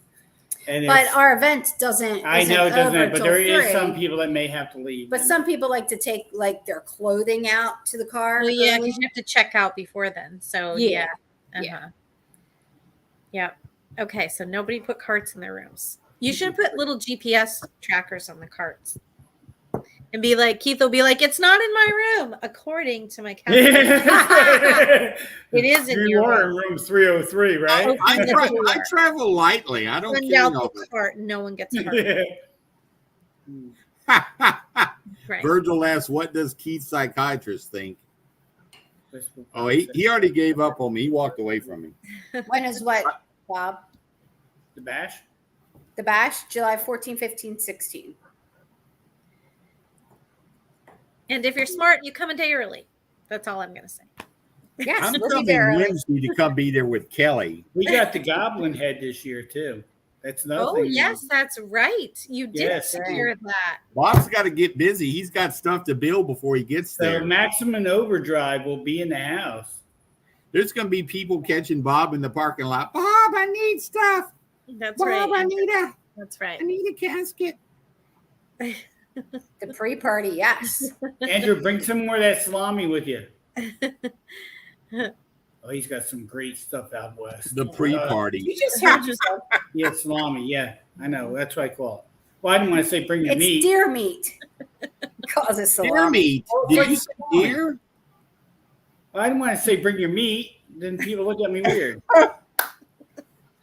But our event doesn't. I know it doesn't, over but till there is 3. some people that may have to leave. But some people like to take like their clothing out to the car. Well, yeah, early. because you have to check out before then. So Yeah. Yeah. Okay. So nobody put carts in their rooms. You should put little GPS trackers on the carts and be like, Keith will be like, it's not in my room, according to my calculator. It is in You your are room. in room 303, right? Oh, I travel lightly. I don't Send carry out all the cart, no one gets hurt. that. Right. Virgil asks, what does Keith's psychiatrist think? Oh, he already gave up on me. He walked away from me. When is what, Bob? The bash? The bash, July 14, 15, 16. And if you're smart, you come a day early. That's all I'm going to say. Yes, I'm we'll be coming there early. Wednesday to come be there with Kelly. We got the goblin head this year, too. That's another Oh, thing. yes, that's right. You did Yes, secure that. Bob's got to get busy. He's got stuff to build before he gets So there. Maximum Overdrive will be in the house. There's going to be people catching Bob in the parking lot. Bob, I need stuff. That's Bob, right. That's I right. need a casket. The pre-party, yes. Andrew, bring some more of that salami with you. Oh, he's got some great stuff out west. The pre-party. You just heard yourself. Yeah, salami. Yeah, I know. That's what I call it. Well, I didn't want to say bring your It's meat. deer meat. Calls it salami. Deer meat. Did you say deer? Well, I didn't want to say bring your meat. Then people look at me weird.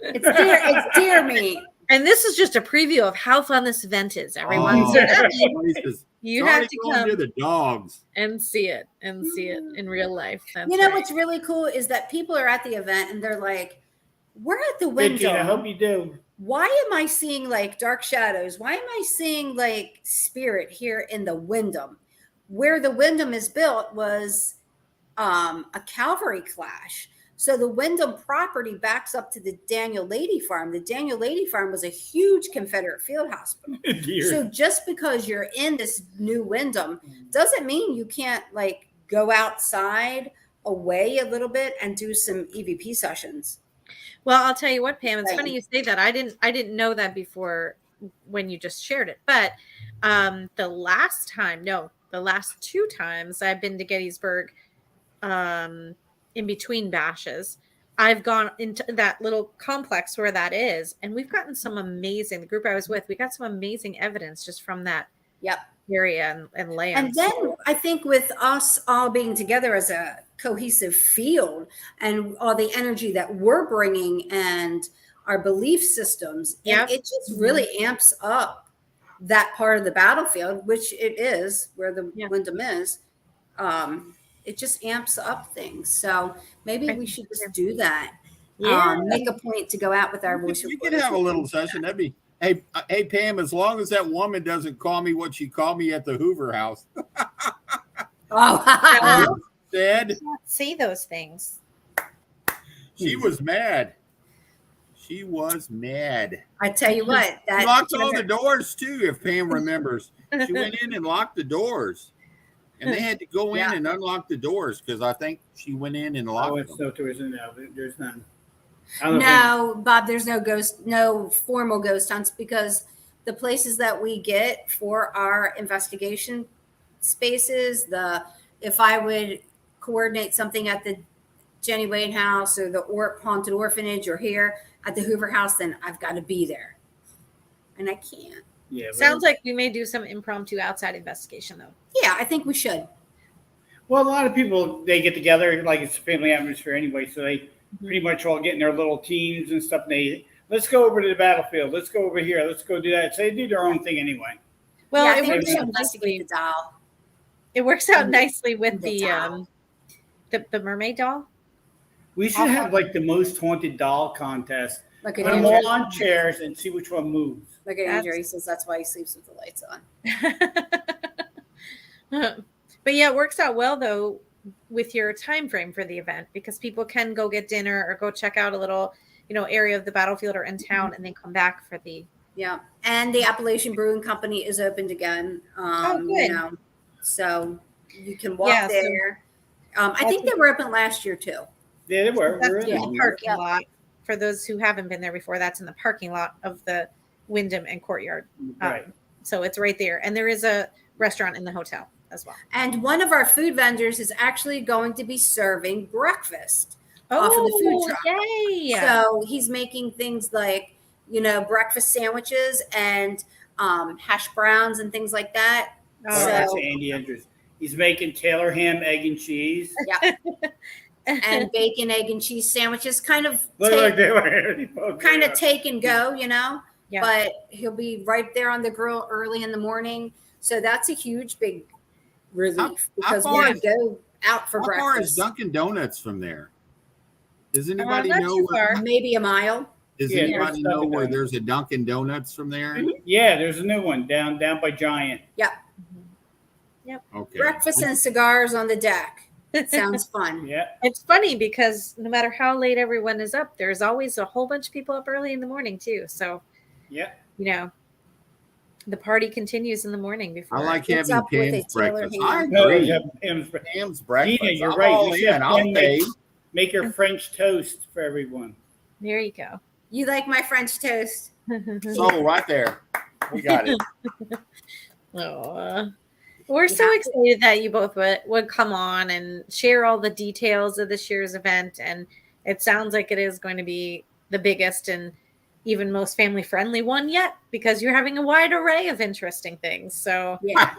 It's deer meat. And this is just a preview of how fun this event is, everyone. Oh, So that means you sorry have to going come to the dogs. and see it in real life. That's You know right. what's really cool is that people are at the event and they're like, we're at the Thank you. I window. hope you do. Why am I seeing like dark shadows? Why am I seeing like spirit here in the Wyndham? Where the Wyndham is built was a cavalry clash. So the Wyndham property backs up to the Daniel Lady Farm. The Daniel Lady Farm was a huge Confederate field hospital. Deer. So just because you're in this new Wyndham doesn't mean you can't like go outside away a little bit and do some EVP sessions. Well, I'll tell you what, Pam, it's funny you say that. I didn't know that before when you just shared it. But the last two times I've been to Gettysburg, in between bashes, I've gone into that little complex where that is, and we've gotten some amazing, the group I was with, we got some amazing evidence just from that area and land. And then I think with us all being together as a cohesive field and all the energy that we're bringing and our belief systems, and it just really amps up that part of the battlefield, which it is where the Wyndham is. It just amps up things. So maybe we should just do that. Make a point to go out with our voice. We could have a little session. That'd be, hey, Pam, as long as that woman doesn't call me what she called me at the Hoover House. Said say those things. She was mad. She was mad. I tell you what, She locked all the doors too, if Pam remembers. She went in and locked the doors. And they had to go in and unlock the doors because I think she went in and locked them. There's none. No, Bob, there's no formal ghost hunts because the places that we get for our investigation spaces, if I would coordinate something at the Jenny Wayne House or the Haunted Orphanage or here at the Hoover House, then I've got to be there. And I can't. Yeah. Sounds like we may do some impromptu outside investigation though. Yeah, I think we should. Well, a lot of people, they get together, like it's a family atmosphere anyway, so they pretty much all get in their little teams and stuff. And let's go over to the battlefield. Let's go over here. Let's go do that. So they do their own thing anyway. Well, I it think works we should out investigate nicely. the doll. It works out nicely with The the mermaid doll. We should have like the most haunted doll contest. Look Put at them Andrew. all on chairs and see which one moves. Look at Andrew. He says that's why he sleeps with the lights on. But yeah, it works out well though with your time frame for the event because people can go get dinner or go check out a little, area of the battlefield or in town and then come back for the. Yeah, and the Appalachian Brewing Company is opened again. Good. So you can walk there. I think they were open last year too. Yeah, they were. That's in the parking lot. For those who haven't been there before, that's in the parking lot of the Wyndham and Courtyard. Right. So it's right there. And there is a restaurant in the hotel as well. And one of our food vendors is actually going to be serving breakfast off of the food truck. Yay! So he's making things like breakfast sandwiches and hash browns and things like that. Oh, Oh, that's So- Andy Andrews. He's making Taylor ham, egg, and cheese. Yeah. And bacon, egg, and cheese sandwiches, kind of Look like they were take and go, Yeah. But he'll be right there on the grill early in the morning. So that's a huge, big relief because far we is- go out for How far is breakfast. Dunkin' Donuts from there? Does anybody not know? too where- far. Maybe a mile. Does Yeah, anybody there's know Dunkin' where Donuts. there's a Dunkin' Donuts from there? Mhm. Yeah, there's a new one down by Giant. Okay. Breakfast and cigars on the deck. Sounds fun. Yeah. It's funny because no matter how late everyone is up, there's always a whole bunch of people up early in the morning too. So, Yeah. the party continues in the morning before. I like What's having up with Pam's a Taylor breakfast. ham? I No, agree. yeah, Pam's Pam's breakfast. Gina, you're I'm right. all We should in. have I'll Pam pay. make her French toast for everyone. There you go. You like my French toast? So right there, we got it. Oh, we're so excited that you both would come on and share all the details of this year's event. And it sounds like it is going to be the biggest and even most family friendly one yet because you're having a wide array of interesting things. So, Yeah.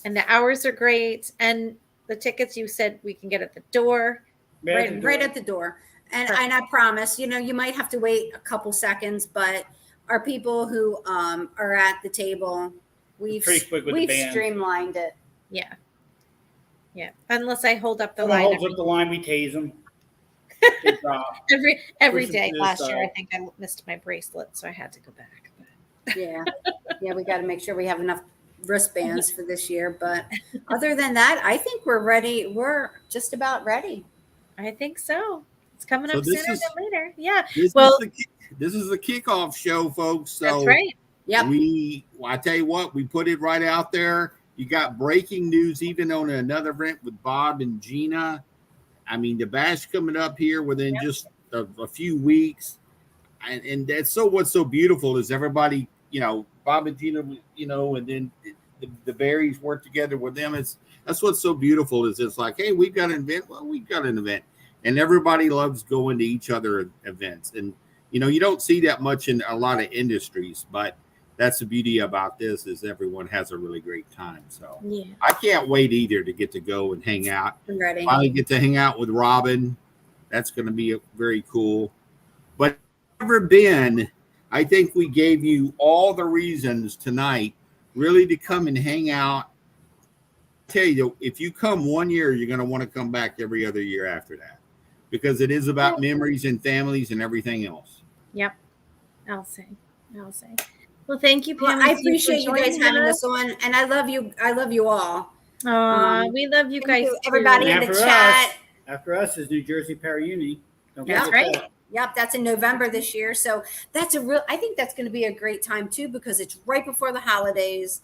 and the hours are great. And the tickets you said we can get at the door. Right at the door. And I promise, you might have to wait a couple seconds, but our people who are at the table, we've Pretty quick with the band. streamlined it. Yeah. Yeah. Unless I hold up the Someone line holds up the line, we tase them. They drop. every Push 'em day. to the Last year, I side. think I missed my bracelet, so I had to go back. Yeah. Yeah, we got to make sure we have enough wristbands for this year. But other than that, I think we're ready. We're just about ready. I think so. It's coming So up this sooner is- than later. Yeah. This Well- this is the kickoff show, folks. So That's right. Yep. I tell you what, we put it right out there. You got breaking news even on another event with Bob and Gina. I mean, the bash coming up here within just a few weeks. And that's what's so beautiful is everybody, Bob and Gina, and then the Berries work together with them. That's what's so beautiful is it's like, hey, we've got an event. Well, we've got an event. And everybody loves going to each other events. And, you don't see that much in a lot of industries, but that's the beauty about this is everyone has a really great time. So Yeah. I can't wait either to get to go and hang out. I'm ready. Finally get to hang out with Robin. That's going to be very cool. But never been, I think we gave you all the reasons tonight really to come and hang out. Tell you, if you come one year, you're going to want to come back every other year after that because it is about memories and families and everything else. Yep. I'll say. Well, thank you, Pam. Well, I and Steve, for appreciate you guys joining having us. us on, and I love you. I love you all. We love you Thank guys. you, too. everybody in the After chat. After us is New Jersey Para-Uni. Don't That's forget right. that. Yep, that's in November this year. So I think that's going to be a great time too, because it's right before the holidays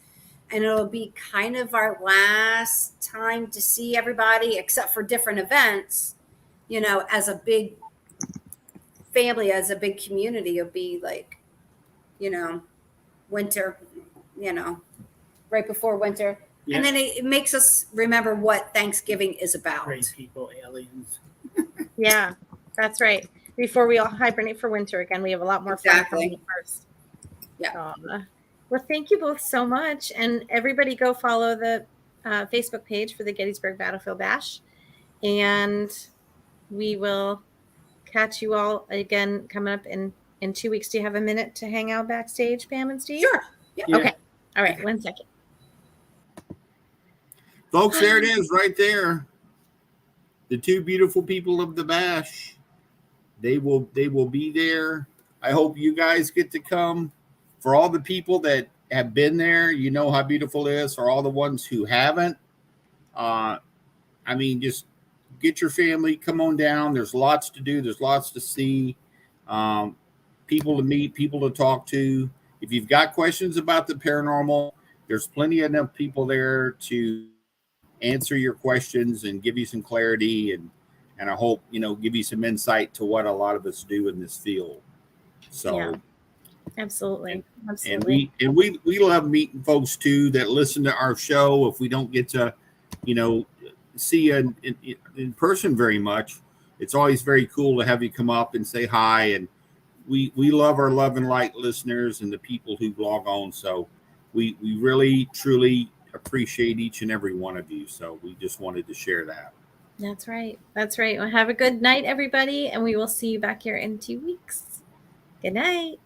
and it'll be kind of our last time to see everybody except for different events, as a big family, as a big community. It'll be like, winter, right before winter. Yeah. And then it makes us remember what Thanksgiving is about. Great people, aliens. Yeah, that's right. Before we all hibernate for winter again, we have a lot more fun Exactly. coming up first. Yeah. Well, thank you both so much. And everybody go follow the Facebook page for the Gettysburg Battlefield Bash. And we will catch you all again coming up in 2 weeks. Do you have a minute to hang out backstage, Pam and Steve? Sure. Yeah. Yeah. Okay. All right. 1 second. Folks, there it is right there. The two beautiful people of the bash. They will be there. I hope you guys get to come. For all the people that have been there, you know how beautiful it is. For all the ones who haven't, just get your family, come on down. There's lots to do. There's lots to see. People to meet, people to talk to. If you've got questions about the paranormal, there's plenty enough people there to answer your questions and give you some clarity and I hope, give you some insight to what a lot of us do in this field. So, Yeah. Absolutely. and Absolutely. we love meeting folks too that listen to our show. If we don't get to, see you in person very much, it's always very cool to have you come up and say hi and we love our Love and Light listeners and the people who log on. So we really, truly appreciate each and every one of you. So we just wanted to share that. That's right. That's right. Well, have a good night, everybody. And we will see you back here in 2 weeks. Good night.